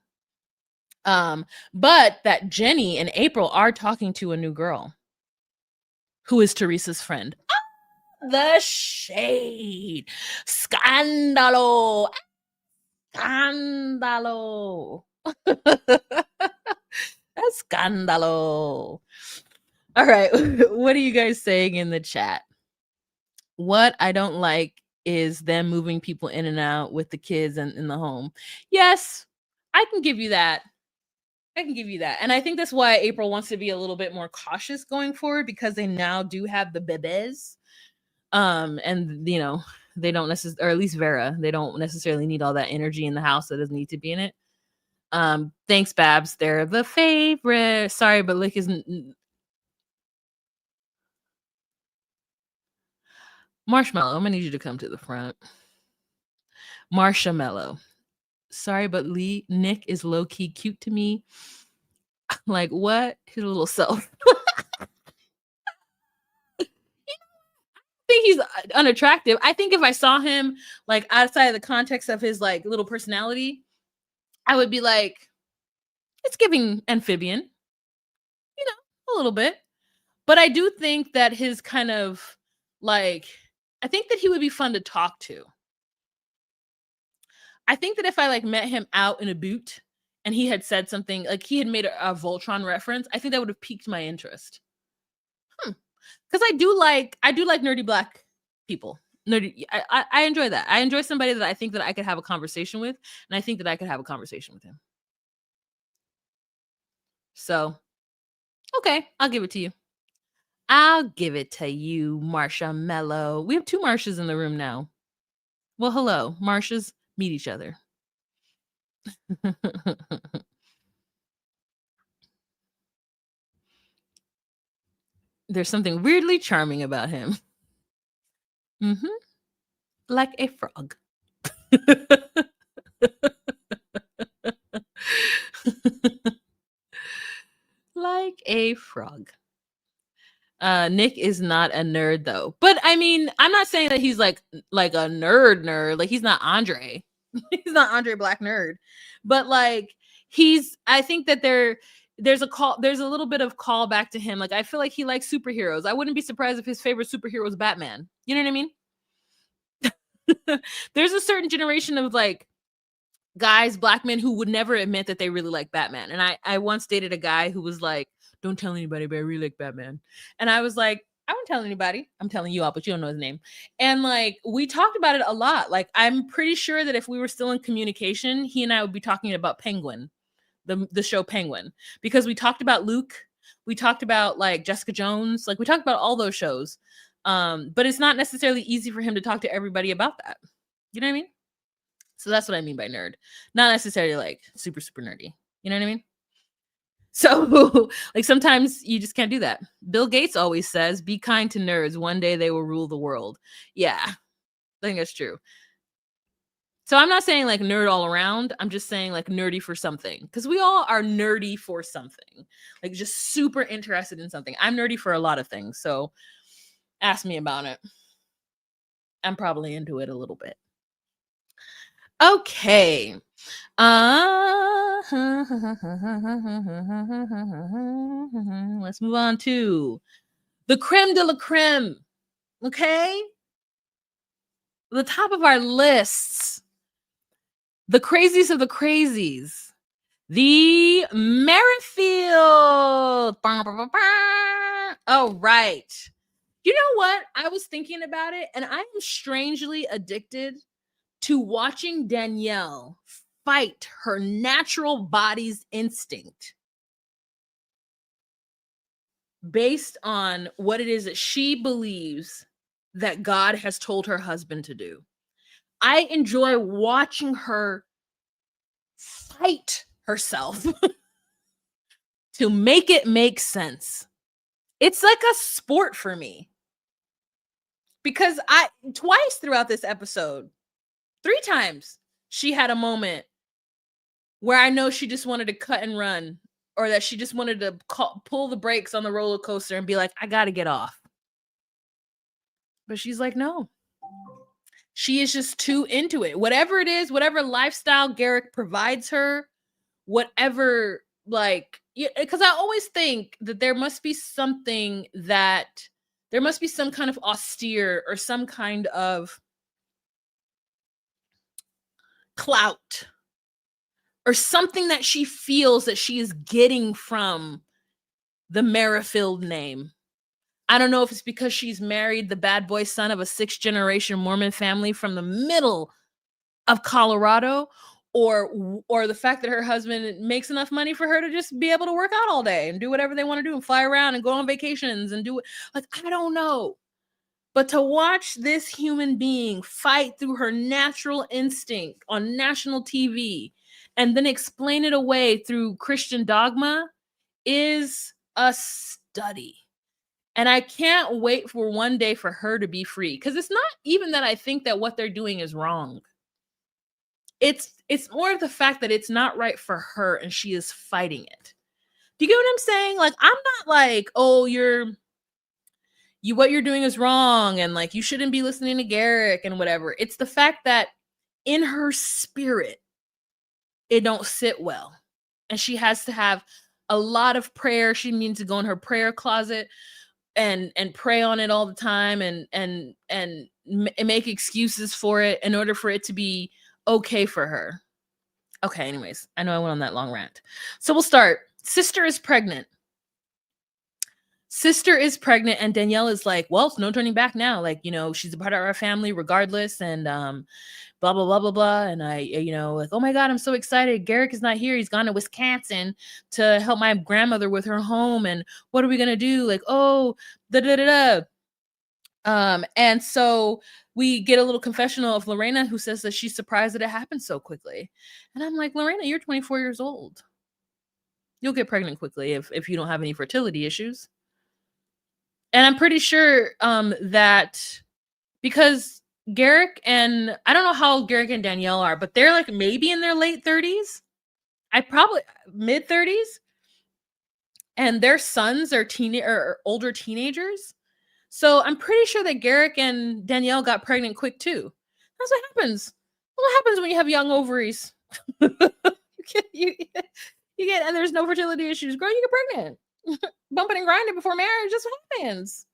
Speaker 1: But that Jenny and April are talking to a new girl who is Teresa's friend. The shade. Scandalo. Scandalo. Scandalo. All right. What are you guys saying in the chat? What I don't like is them moving people in and out with the kids and in the home. Yes, I can give you that. I can give you that. And I think that's why April wants to be a little bit more cautious going forward because they now do have the bebes. And they don't necessarily, or at least Vera, they don't necessarily need all that energy in the house that doesn't need to be in it. Thanks, Babs. They're the favorite. Sorry, but Lick isn't. Marshmallow, I'm gonna need you to come to the front. Marshmallow. Sorry, but Nick is low-key cute to me. Like, what? His little self. Think he's unattractive. I think if I saw him like outside of the context of his like little personality, I would be like, it's giving amphibian, a little bit. But I do think that his kind of like, I think that he would be fun to talk to. I think that if I like met him out in a boot and he had said something like he had made a Voltron reference, I think that would have piqued my interest. Because I do like nerdy black people. Nerdy, I enjoy that. I enjoy somebody that I think that I could have a conversation with, and I think that I could have a conversation with him. So, okay, I'll give it to you. I'll give it to you, Marsha Mello. We have 2 Marshes in the room now. Well, hello, Marshas meet each other. There's something weirdly charming about him. Mm-hmm. Like a frog. Like a frog. Nick is not a nerd though. But I mean, I'm not saying that he's like a nerd. Like he's not Andre. He's not Andre Black nerd. But like I think that there's a little bit of callback to him. Like I feel like he likes superheroes. I wouldn't be surprised if his favorite superhero was Batman. You know what I mean? There's a certain generation of like guys, black men who would never admit that they really like Batman. And I once dated a guy who was like, don't tell anybody, but I really like Batman. And I was like, I won't tell anybody. I'm telling you all, but you don't know his name. And like, we talked about it a lot. Like, I'm pretty sure that if we were still in communication, he and I would be talking about Penguin, the show Penguin, because we talked about Luke. We talked about like Jessica Jones. Like we talked about all those shows. But it's not necessarily easy for him to talk to everybody about that. You know what I mean? So that's what I mean by nerd. Not necessarily like super, super nerdy. You know what I mean? So like sometimes you just can't do that. Bill Gates always says, be kind to nerds. One day they will rule the world. Yeah, I think that's true. So I'm not saying like nerd all around. I'm just saying like nerdy for something. Because we all are nerdy for something. Like just super interested in something. I'm nerdy for a lot of things. So ask me about it. I'm probably into it a little bit. Okay. Let's move on to the creme de la creme. Okay. The top of our lists. The crazies of the crazies. The Merrifield. Oh, right. You know what? I was thinking about it, and I am strangely addicted to watching Danielle fight her natural body's instinct based on what it is that she believes that God has told her husband to do. I enjoy watching her fight herself to make it make sense. It's like a sport for me. Because twice throughout this episode, 3 times, she had a moment where I know she just wanted to cut and run, or that she just wanted to pull the brakes on the roller coaster and be like, I got to get off. But she's like, no. She is just too into it. Whatever it is, whatever lifestyle Garrick provides her, whatever, like, because I always think that there must be some kind of austere or some kind of clout or something that she feels that she is getting from the Merrifield name. I don't know if it's because she's married the bad boy son of a 6th generation Mormon family from the middle of Colorado, or the fact that her husband makes enough money for her to just be able to work out all day and do whatever they want to do and fly around and go on vacations and do it. Like, I don't know. But to watch this human being fight through her natural instinct on national TV and then explain it away through Christian dogma is a study. And I can't wait for one day for her to be free. Because it's not even that I think that what they're doing is wrong. It's more of the fact that it's not right for her and she is fighting it. Do you get what I'm saying? Like, I'm not like, oh, what you're doing is wrong and like you shouldn't be listening to Garrick and whatever. It's the fact that in her spirit, it don't sit well. And she has to have a lot of prayer. She needs to go in her prayer closet and pray on it all the time and make excuses for it in order for it to be okay for her. Okay, anyways, I know I went on that long rant. So we'll start. Sister is pregnant. Sister is pregnant, and Danielle is like, well, it's no turning back now. Like, she's a part of our family regardless, and blah, blah, blah, blah, blah. And I, like, oh my God, I'm so excited. Garrick is not here. He's gone to Wisconsin to help my grandmother with her home. And what are we going to do? Like, oh, da, da, da, da. And so we get a little confessional of Lorena, who says that she's surprised that it happened so quickly. And I'm like, Lorena, you're 24 years old. You'll get pregnant quickly if you don't have any fertility issues. And I'm pretty sure that because Garrick and I don't know how Garrick and Danielle are, but they're like maybe in their late 30s. I probably mid 30s. And their sons are older teenagers. So I'm pretty sure that Garrick and Danielle got pregnant quick too. That's what happens. What happens when you have young ovaries? you get and there's no fertility issues. Girl, you get pregnant. Bumping and grinding before marriage. That's what happens.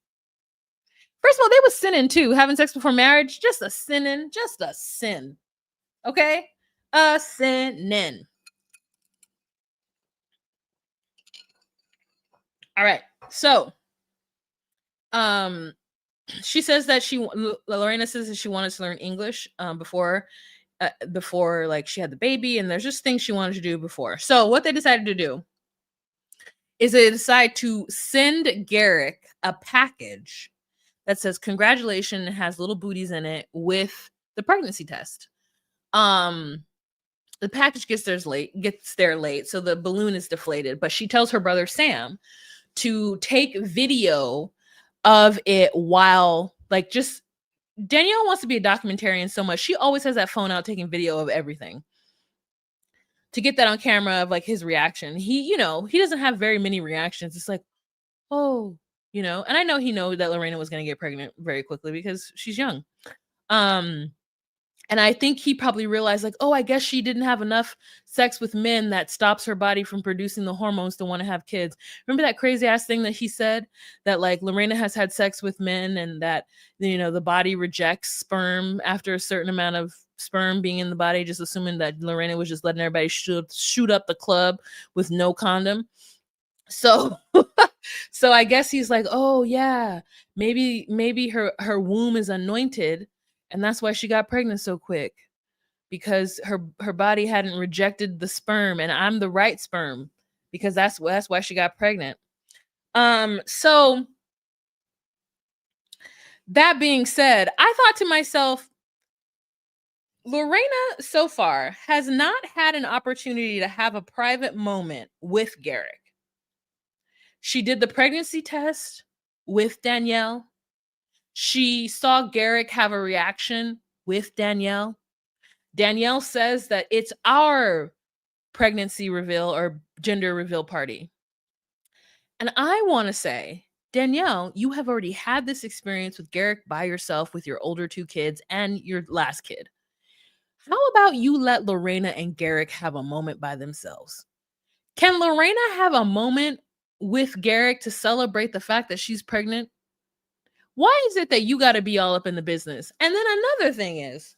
Speaker 1: First of all, they was sinning too. Having sex before marriage, just a sin. Okay? A sinning. All right. So, she says that Lorena says that she wanted to learn English before like she had the baby, and there's just things she wanted to do before. So what they decided to do is they decide to send Garrick a package that says congratulations, has little booties in it with the pregnancy test. The package gets there late, so the balloon is deflated, but she tells her brother Sam to take video of it while like just Danielle wants to be a documentarian so much. She always has that phone out taking video of everything to get that on camera of like his reaction. He doesn't have very many reactions. It's like, oh, and I know he knows that Lorena was going to get pregnant very quickly because she's young. And I think he probably realized like, oh, I guess she didn't have enough sex with men that stops her body from producing the hormones to want to have kids. Remember that crazy ass thing that he said that like Lorena has had sex with men and that, the body rejects sperm after a certain amount of sperm being in the body, just assuming that Lorena was just letting everybody shoot up the club with no condom. So so I guess he's like, oh yeah, maybe her womb is anointed. And that's why she got pregnant so quick, because her body hadn't rejected the sperm, and I'm the right sperm, because that's why she got pregnant. So that being said, I thought to myself, Lorena so far has not had an opportunity to have a private moment with Garrick. She did the pregnancy test with Danielle. She saw Garrick have a reaction with Danielle. Danielle says that it's our pregnancy reveal or gender reveal party. And I want to say, Danielle, you have already had this experience with Garrick by yourself with your older two kids and your last kid. How about you let Lorena and Garrick have a moment by themselves? Can Lorena have a moment with Garrick to celebrate the fact that she's pregnant? Why is it that you got to be all up in the business? And then another thing is,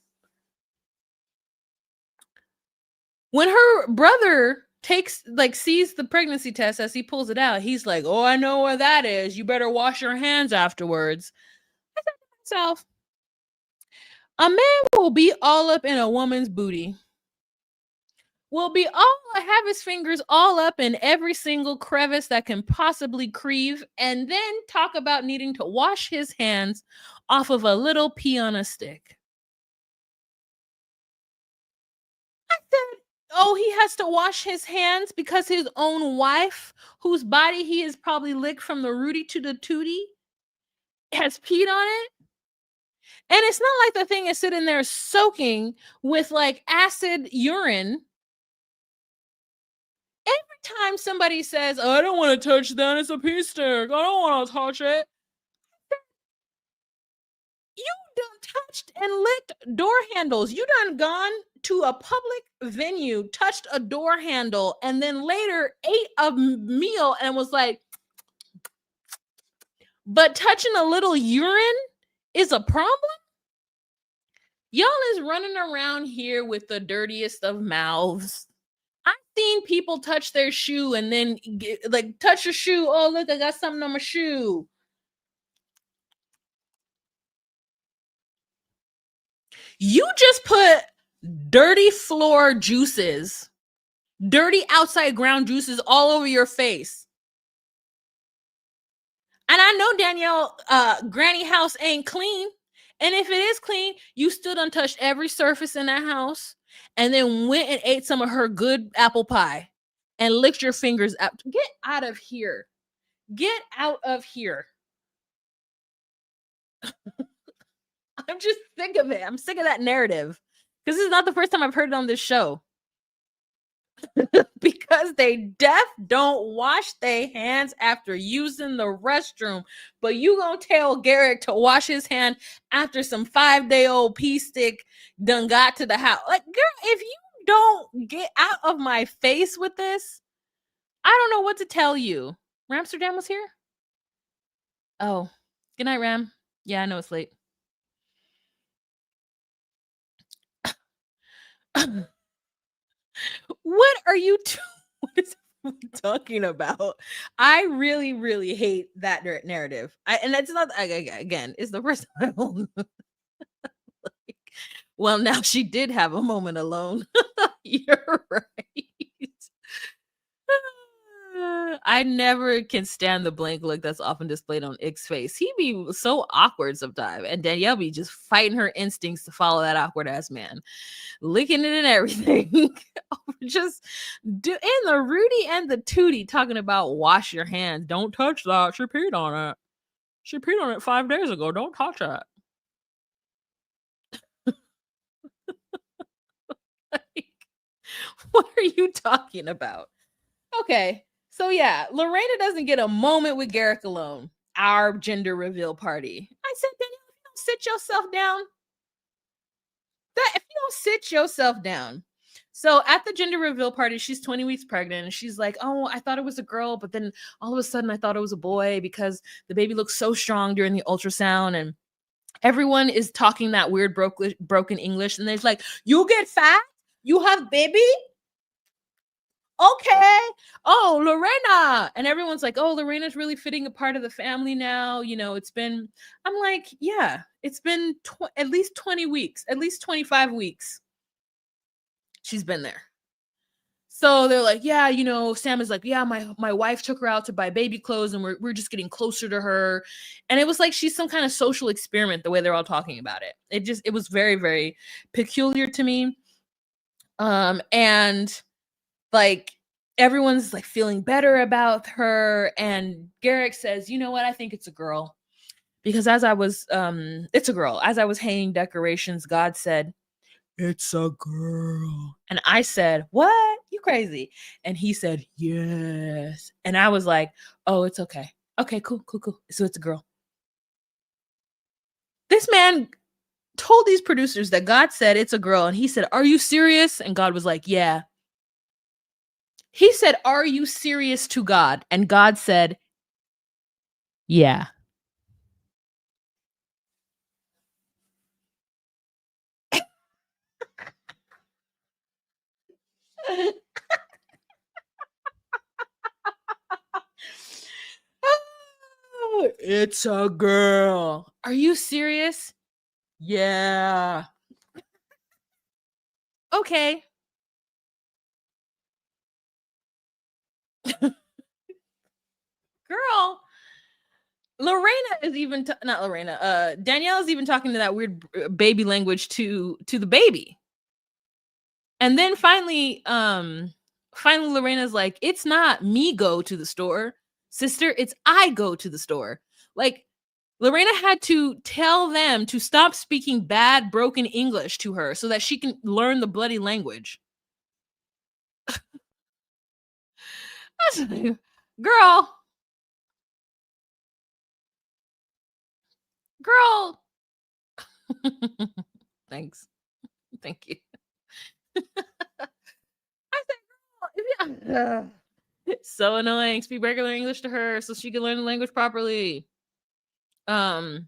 Speaker 1: when her brother sees the pregnancy test as he pulls it out, he's like, oh, I know where that is. You better wash your hands afterwards. I thought to myself, a man will be all up in a woman's booty. Have his fingers all up in every single crevice that can possibly creeve, and then talk about needing to wash his hands off of a little pea on a stick. I said, oh, he has to wash his hands because his own wife, whose body he has probably licked from the Rudy to the Tootie, has peed on it. And it's not like the thing is sitting there soaking with like acid urine. Every time somebody says, "Oh, I don't want to touch that, it's a pee stick. I don't want to touch it." You done touched and licked door handles. You done gone to a public venue, touched a door handle, and then later ate a meal and was like, but touching a little urine is a problem? Y'all is running around here with the dirtiest of mouths. I've seen people touch their shoe and then like touch your shoe. Oh, look, I got something on my shoe. You just put dirty floor juices, dirty outside ground juices all over your face. And I know Danielle, granny house ain't clean. And if it is clean, you still untouched every surface in that house and then went and ate some of her good apple pie and licked your fingers out. Get out of here. Get out of here. I'm just sick of it. I'm sick of that narrative. Because this is not the first time I've heard it on this show. Because they don't wash their hands after using the restroom. But you gonna tell Garrett to wash his hand after some 5-day-old pee stick done got to the house. Like, girl, if you don't get out of my face with this, I don't know what to tell you. Ramsterdam was here? Oh, good night, Ram. Yeah, I know it's late. What are you what is talking about? I really, really hate that narrative. And that's not again. It's the first time. Like, well, now she did have a moment alone. You're right. I never can stand the blank look that's often displayed on Ick's face. He be so awkward sometimes, and Danielle be just fighting her instincts to follow that awkward ass man, licking it and everything. Just do in the Rudy and the Tootie talking about wash your hands. Don't touch that. She peed on it. She peed on it 5 days ago. Don't touch it. Like, what are you talking about? Okay. So yeah, Lorena doesn't get a moment with Garrick alone. Our gender reveal party. I said, Danielle, if you don't sit yourself down, if you don't sit yourself down. So at the gender reveal party, she's 20 weeks pregnant and she's like, oh, I thought it was a girl, but then all of a sudden I thought it was a boy because the baby looked so strong during the ultrasound. And everyone is talking that weird broken English. And they're like, you get fat? You have baby? Okay. Oh, Lorena. And everyone's like, oh, Lorena's really fitting a part of the family now. You know, I'm like, yeah, it's been at least 20 weeks, at least 25 weeks. She's been there. So they're like, yeah, you know, Sam is like, yeah, my wife took her out to buy baby clothes and we're just getting closer to her. And it was like she's some kind of social experiment, the way they're all talking about it. It was very, very peculiar to me. And like everyone's like feeling better about her. And Garrick says, you know what? I think it's a girl. Because it's a girl. As I was hanging decorations, God said, it's a girl. And I said, what? You crazy? And he said, yes. And I was like, oh, it's okay. Okay, cool. So it's a girl. This man told these producers that God said it's a girl. And he said, are you serious? And God was like, yeah. He said, are you serious to God? And God said, yeah. Oh, it's a girl. Are you serious? Yeah. Okay. Girl, Lorena is even not Lorena. Danielle is even talking to that weird baby language to the baby. And then finally Lorena's like, it's not me go to the store, sister, it's I go to the store. Like, Lorena had to tell them to stop speaking bad, broken English to her so that she can learn the bloody language. Girl, girl. Thanks. Thank you. I said, girl, so annoying. Speak regular English to her so she can learn the language properly. Um,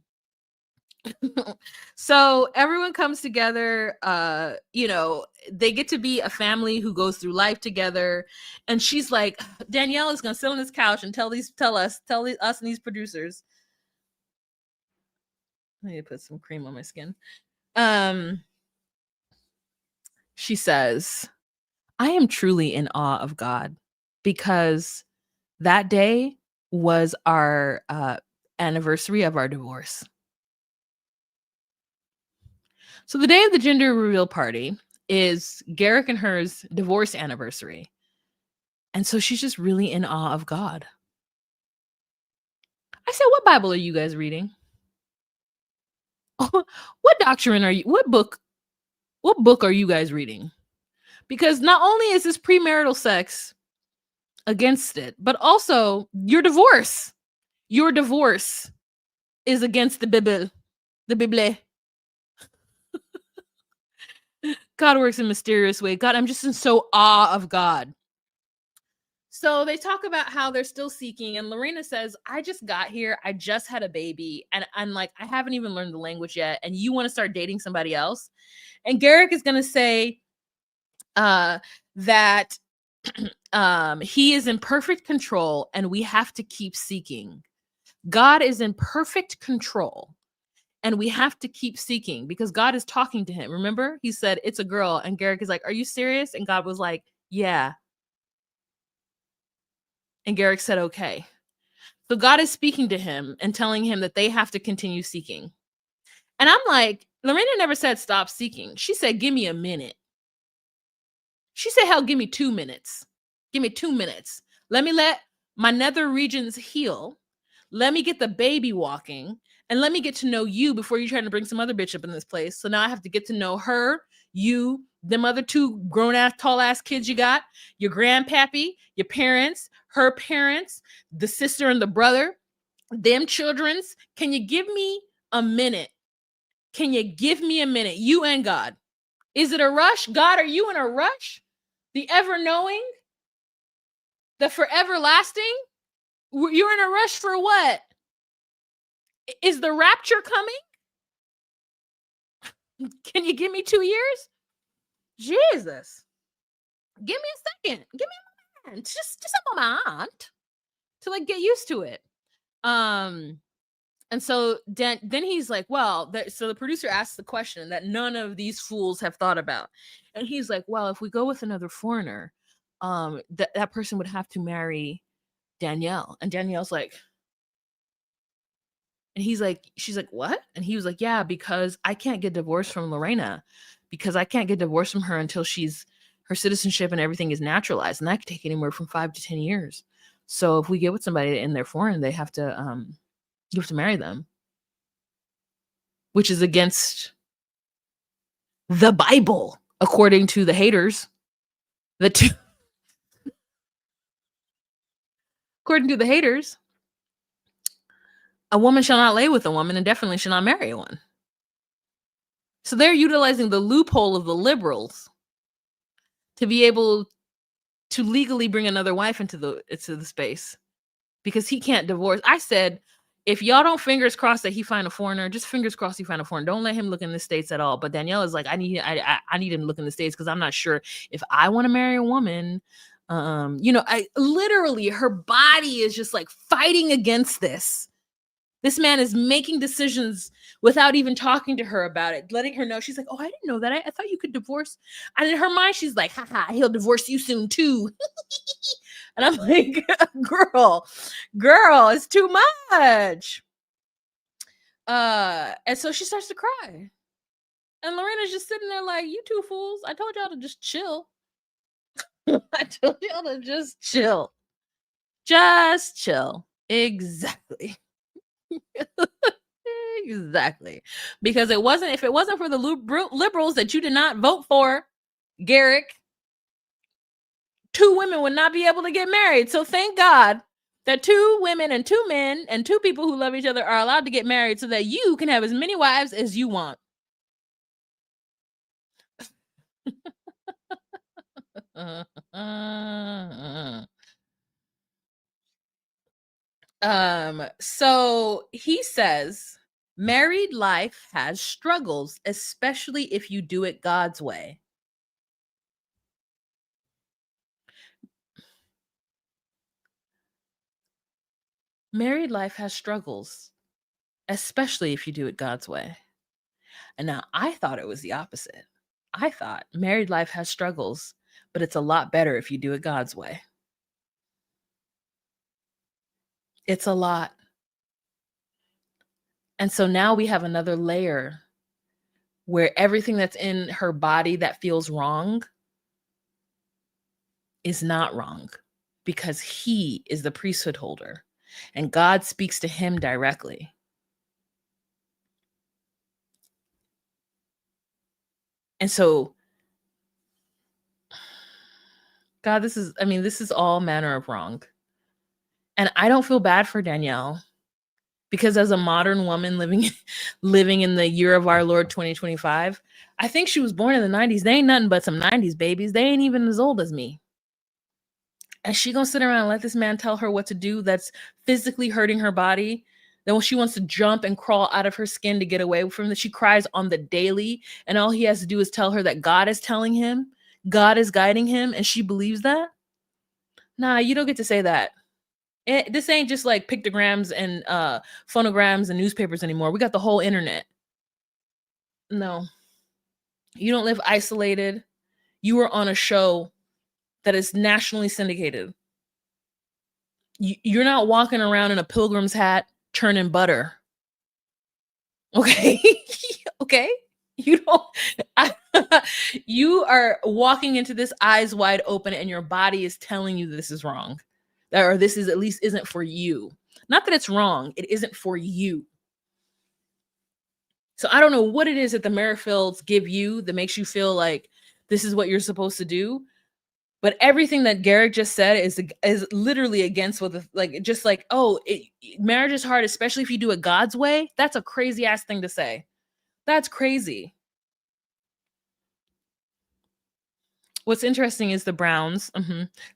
Speaker 1: so everyone comes together. They get to be a family who goes through life together. And she's like, Danielle is gonna sit on this couch and tell us and these producers. I need to put some cream on my skin. She says, I am truly in awe of God because that day was our anniversary of our divorce. So the day of the gender reveal party is Garrick and her's divorce anniversary. And so she's just really in awe of God. I said, what Bible are you guys reading? What doctrine are you, what book are you guys reading? Because not only is this premarital sex against it, but also your divorce is against the Bible. God works in a mysterious way. God, I'm just in so awe of God. So they talk about how they're still seeking, and Lorena says, I just got here. I just had a baby, and I'm like, I haven't even learned the language yet, and you want to start dating somebody else? And Garrick is going to say that he is in perfect control, and we have to keep seeking. God is in perfect control, and we have to keep seeking because God is talking to him. Remember, he said, it's a girl. And Garrick is like, are you serious? And God was like, yeah. And Garrick said, okay. So God is speaking to him and telling him that they have to continue seeking. And I'm like, Lorena never said stop seeking. She said, give me a minute. She said, hell, give me 2 minutes. Give me 2 minutes. Let me let my nether regions heal. Let me get the baby walking. And let me get to know you before you try to bring some other bitch up in this place. So now I have to get to know her, you, them other 2 grown-ass, tall-ass kids you got, your grandpappy, your parents, her parents, the sister and the brother, them children's. Can you give me a minute? Can you give me a minute? You and God. Is it a rush? God, are you in a rush? The ever-knowing? The forever lasting? You're in a rush for what? Is the rapture coming? Can you give me 2 years? Jesus. Give me a second. Give me a moment. Just a moment to like get used to it. And so then he's like, well, so the producer asks the question that none of these fools have thought about. And he's like, well, if we go with another foreigner, that person would have to marry Danielle. And Danielle's like, and he's like, she's like, what? And he was like, yeah, because I can't get divorced from Lorena because I can't get divorced from her until her citizenship and everything is naturalized. And that could take anywhere from 5 to 10 years. So if we get with somebody and they're foreign, they have to, you have to marry them, which is against the Bible, according to the haters. According to the haters, a woman shall not lay with a woman and definitely shall not marry one. So they're utilizing the loophole of the liberals to be able to legally bring another wife into the space because he can't divorce. I said, if y'all don't fingers crossed that he find a foreigner, just fingers crossed he find a foreigner. Don't let him look in the States at all. But Danielle is like, I need him to look in the States because I'm not sure if I want to marry a woman. I literally, her body is just like fighting against this. This man is making decisions without even talking to her about it, letting her know. She's like, oh, I didn't know that. I thought you could divorce. And in her mind, she's like, haha, he'll divorce you soon too. And I'm like, girl, it's too much. And so she starts to cry. And Lorena's just sitting there like, you two fools. I told y'all to just chill. I told y'all to just chill. Just chill. Exactly. Exactly. Because if it wasn't for the liberals that you did not vote for, Garrick, 2 women would not be able to get married. So thank God that 2 women and 2 men and 2 people who love each other are allowed to get married so that you can have as many wives as you want. So he says, married life has struggles, especially if you do it God's way. Married life has struggles, especially if you do it God's way. And now I thought it was the opposite. I thought married life has struggles, but it's a lot better if you do it God's way. It's a lot. And so now we have another layer where everything that's in her body that feels wrong is not wrong because he is the priesthood holder and God speaks to him directly. And so, God, this is all manner of wrong. And I don't feel bad for Danielle because as a modern woman living in the year of our Lord 2025, I think she was born in the 90s. They ain't nothing but some 90s babies. They ain't even as old as me. And she gonna sit around and let this man tell her what to do that's physically hurting her body. Then when she wants to jump and crawl out of her skin to get away from it, she cries on the daily. And all he has to do is tell her that God is telling him, God is guiding him, and she believes that. Nah, you don't get to say that. This ain't just like pictograms and phonograms and newspapers anymore. We got the whole internet. No, you don't live isolated. You are on a show that is nationally syndicated. You're not walking around in a pilgrim's hat churning butter. Okay. Okay. You don't, you are walking into this eyes wide open and your body is telling you this is wrong. Or this is at least isn't for you. Not that it's wrong. It isn't for you. So I don't know what it is that the Merrifields give you that makes you feel like this is what you're supposed to do. But everything that Garrick just said is literally against what marriage is hard, especially if you do it God's way. That's a crazy ass thing to say. That's crazy. What's interesting is the Browns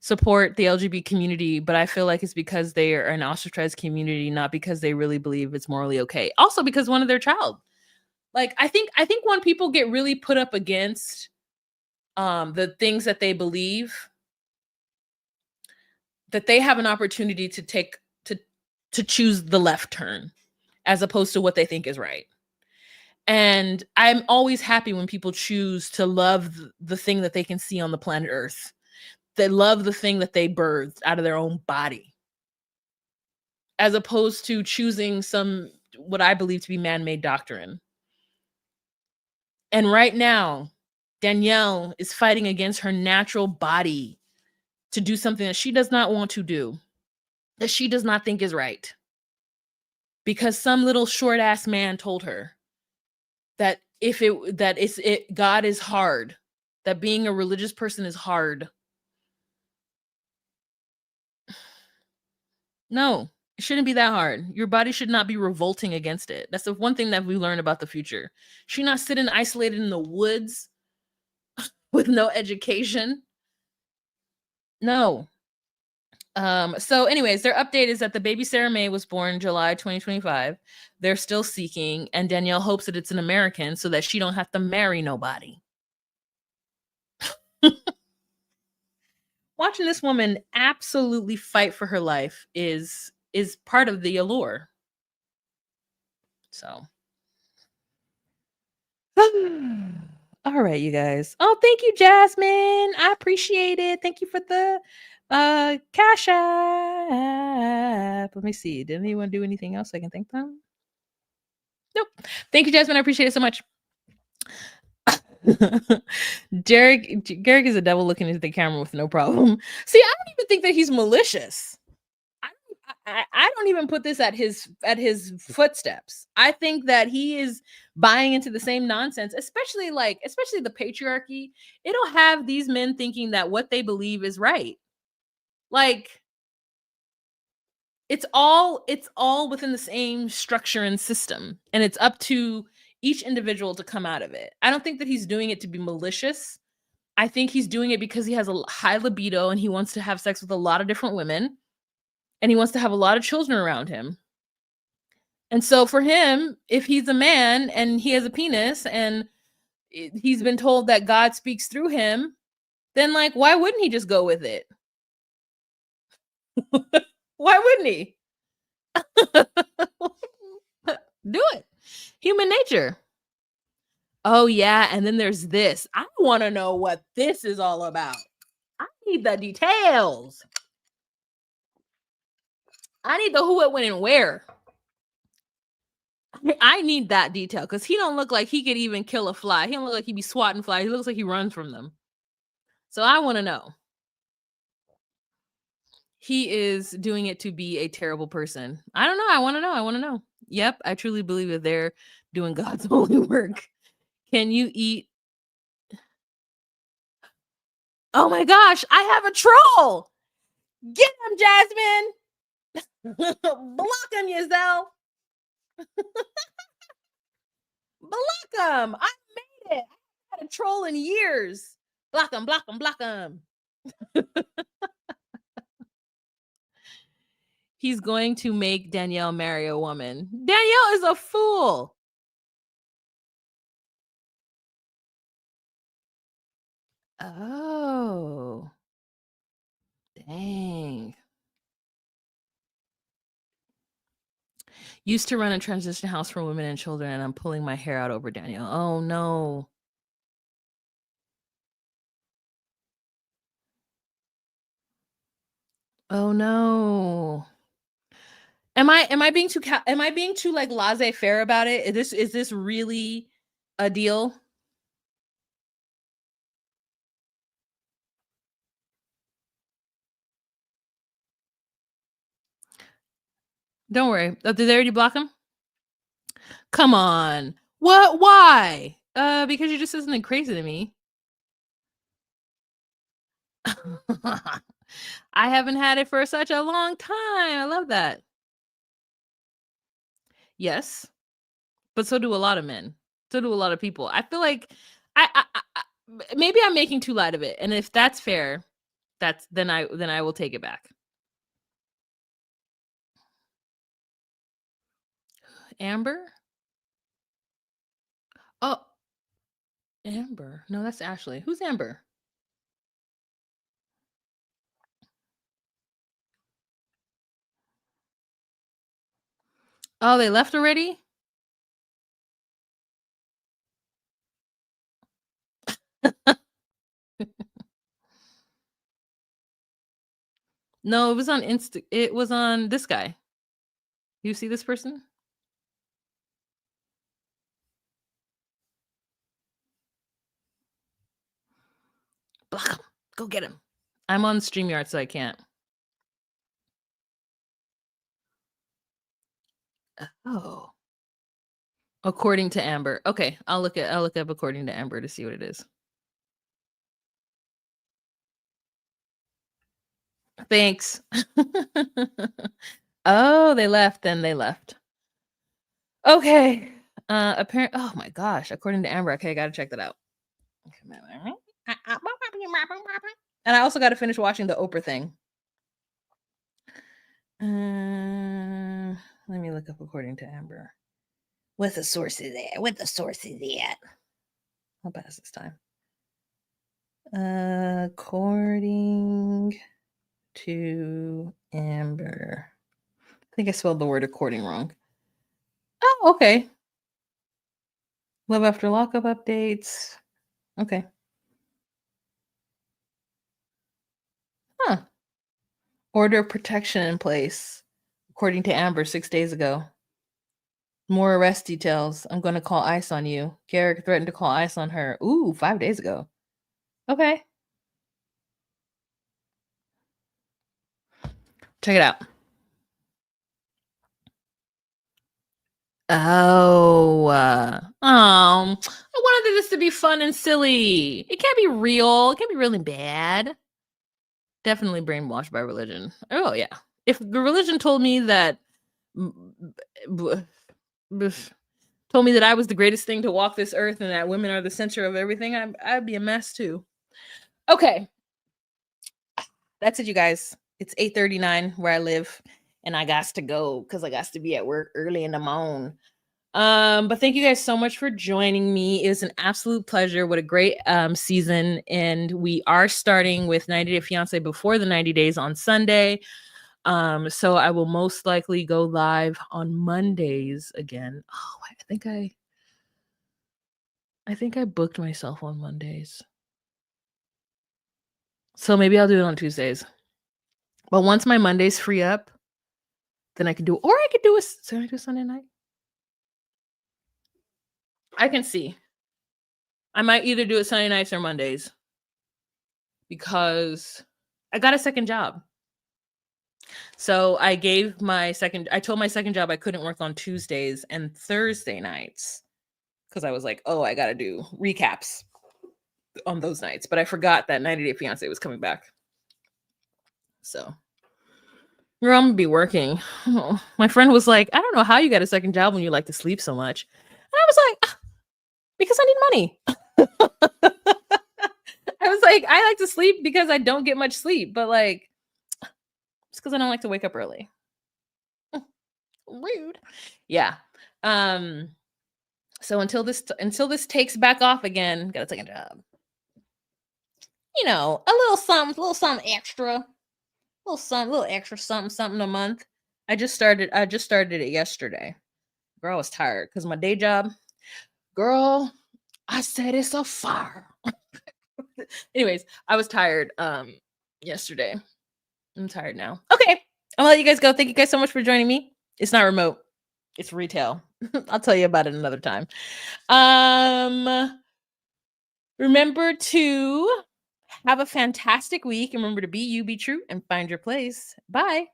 Speaker 1: support the LGBT community, but I feel like it's because they are an ostracized community, not because they really believe it's morally okay. Also because one of their child. Like I think when people get really put up against the things that they believe, that they have an opportunity to choose the left turn as opposed to what they think is right. And I'm always happy when people choose to love the thing that they can see on the planet Earth. They love the thing that they birthed out of their own body, as opposed to choosing what I believe to be man-made doctrine. And right now, Danielle is fighting against her natural body to do something that she does not want to do, that she does not think is right. Because some little short ass man told her that God is hard, that being a religious person is hard. No, it shouldn't be that hard. Your body should not be revolting against it. That's the one thing that we learn about the future. Should not sitting isolated in the woods with no education. No. So anyways, their update is that the baby Sarah May was born July 2025. They're still seeking, and Danielle hopes that it's an American so that she don't have to marry nobody. Watching this woman absolutely fight for her life is part of the allure. So all right, you guys. Oh, thank you, Jasmine. I appreciate it. Thank you for the Cash App. Let me see. Did anyone do anything else I can thank them? Nope. Thank you, Jasmine. I appreciate it so much. Garrick is a devil looking into the camera with no problem. See, I don't even think that he's malicious. I don't even put this at his footsteps. I think that he is buying into the same nonsense, especially the patriarchy. It'll have these men thinking that what they believe is right. Like it's all within the same structure and system, and it's up to each individual to come out of it. I don't think that he's doing it to be malicious. I think he's doing it because he has a high libido and he wants to have sex with a lot of different women and he wants to have a lot of children around him. And so for him, if he's a man and he has a penis and he's been told that God speaks through him, then like why wouldn't he just go with it? Why wouldn't he? Do it. Human nature. Oh yeah, and then there's this. I want to know what this is all about. I need the details. I need the who, what, when, and where. I need that detail because he don't look like he could even kill a fly. He don't look like he be swatting flies. He looks like he runs from them. So I want to know. He is doing it to be a terrible person. I don't know. I want to know. I want to know. Yep, I truly believe that they're doing God's holy work. Can you eat? Oh my gosh, I have a troll. Get him, Jasmine. Block him, Giselle. Block him. I made it. I had a troll in years. Block him, block him, block him. He's going to make Danielle marry a woman. Danielle is a fool. Oh, dang. Used to run a transition house for women and children, and I'm pulling my hair out over Danielle. Oh no. Oh no. Am I being too am I being too like laissez-faire about it? Is this really a deal? Don't worry. Did they already block him? Come on. What? Why? Because you're just something crazy to me. I haven't had it for such a long time. I love that. Yes, but so do a lot of men. So do a lot of people. I feel like maybe I'm making too light of it, and if that's fair, that's then I will take it back. Amber? Oh, Amber. No, that's Ashley. Who's Amber? Oh, they left already? No, it was on it was on this guy. You see this person? Block him. Go get him. I'm on StreamYard, so I can't. Oh. According to Amber. Okay, I'll look up according to Amber to see what it is. Thanks. Oh, they left, then they left. Okay. Oh my gosh, according to Amber. Okay, I gotta check that out. And I also gotta finish watching the Oprah thing. Let me look up according to Amber. What the source is at? What the source is at? I'll pass this time. According to Amber. I think I spelled the word according wrong. Oh, okay. Love after lockup updates. Okay. Huh. Order of protection in place, according to Amber 6 days ago. More arrest details. I'm going to call ICE on you. Garrick threatened to call ICE on her. Ooh, 5 days ago. Okay. Check it out. Oh, I wanted this to be fun and silly. It can't be real. It can't be really bad. Definitely brainwashed by religion. Oh yeah. If the religion told me that, b- b- told me that I was the greatest thing to walk this earth and that women are the center of everything, I'd be a mess too. Okay, that's it, you guys. It's 8:39 where I live, and I got to go because I got to be at work early in the morning. But thank you guys so much for joining me. It was an absolute pleasure. What a great season. And we are starting with 90 Day Fiance before the 90 days on Sunday. So I will most likely go live on Mondays again. Oh, I think I booked myself on Mondays. So maybe I'll do it on Tuesdays. But once my Mondays free up, then I can do, or I could do can I do Sunday night? I can see. I might either do it Sunday nights or Mondays because I got a second job. So I told my second job I couldn't work on Tuesdays and Thursday nights because I was like, oh, I got to do recaps on those nights. But I forgot that 90 Day Fiance was coming back. So girl, I'm gonna be working. Oh, my friend was like, I don't know how you got a second job when you like to sleep so much. And I was like, because I need money. I was like, I like to sleep because I don't get much sleep, but like, it's because I don't like to wake up early. Rude. Yeah. So until this takes back off again, gotta take a job. You know, a little something extra, little extra something a month. I just started it yesterday. Girl, I was tired because my day job. Girl, I said it's a fire. Anyways, I was tired yesterday. I'm tired now. Okay, I'll let you guys go. Thank you guys so much for joining me. It's not remote. It's retail. I'll tell you about it another time. Remember to have a fantastic week. Remember to be you, be true, and find your place. Bye.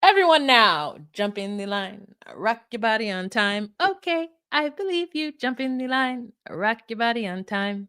Speaker 1: Everyone now, jump in the line. Rock your body on time. Okay, I believe you. Jump in the line. Rock your body on time.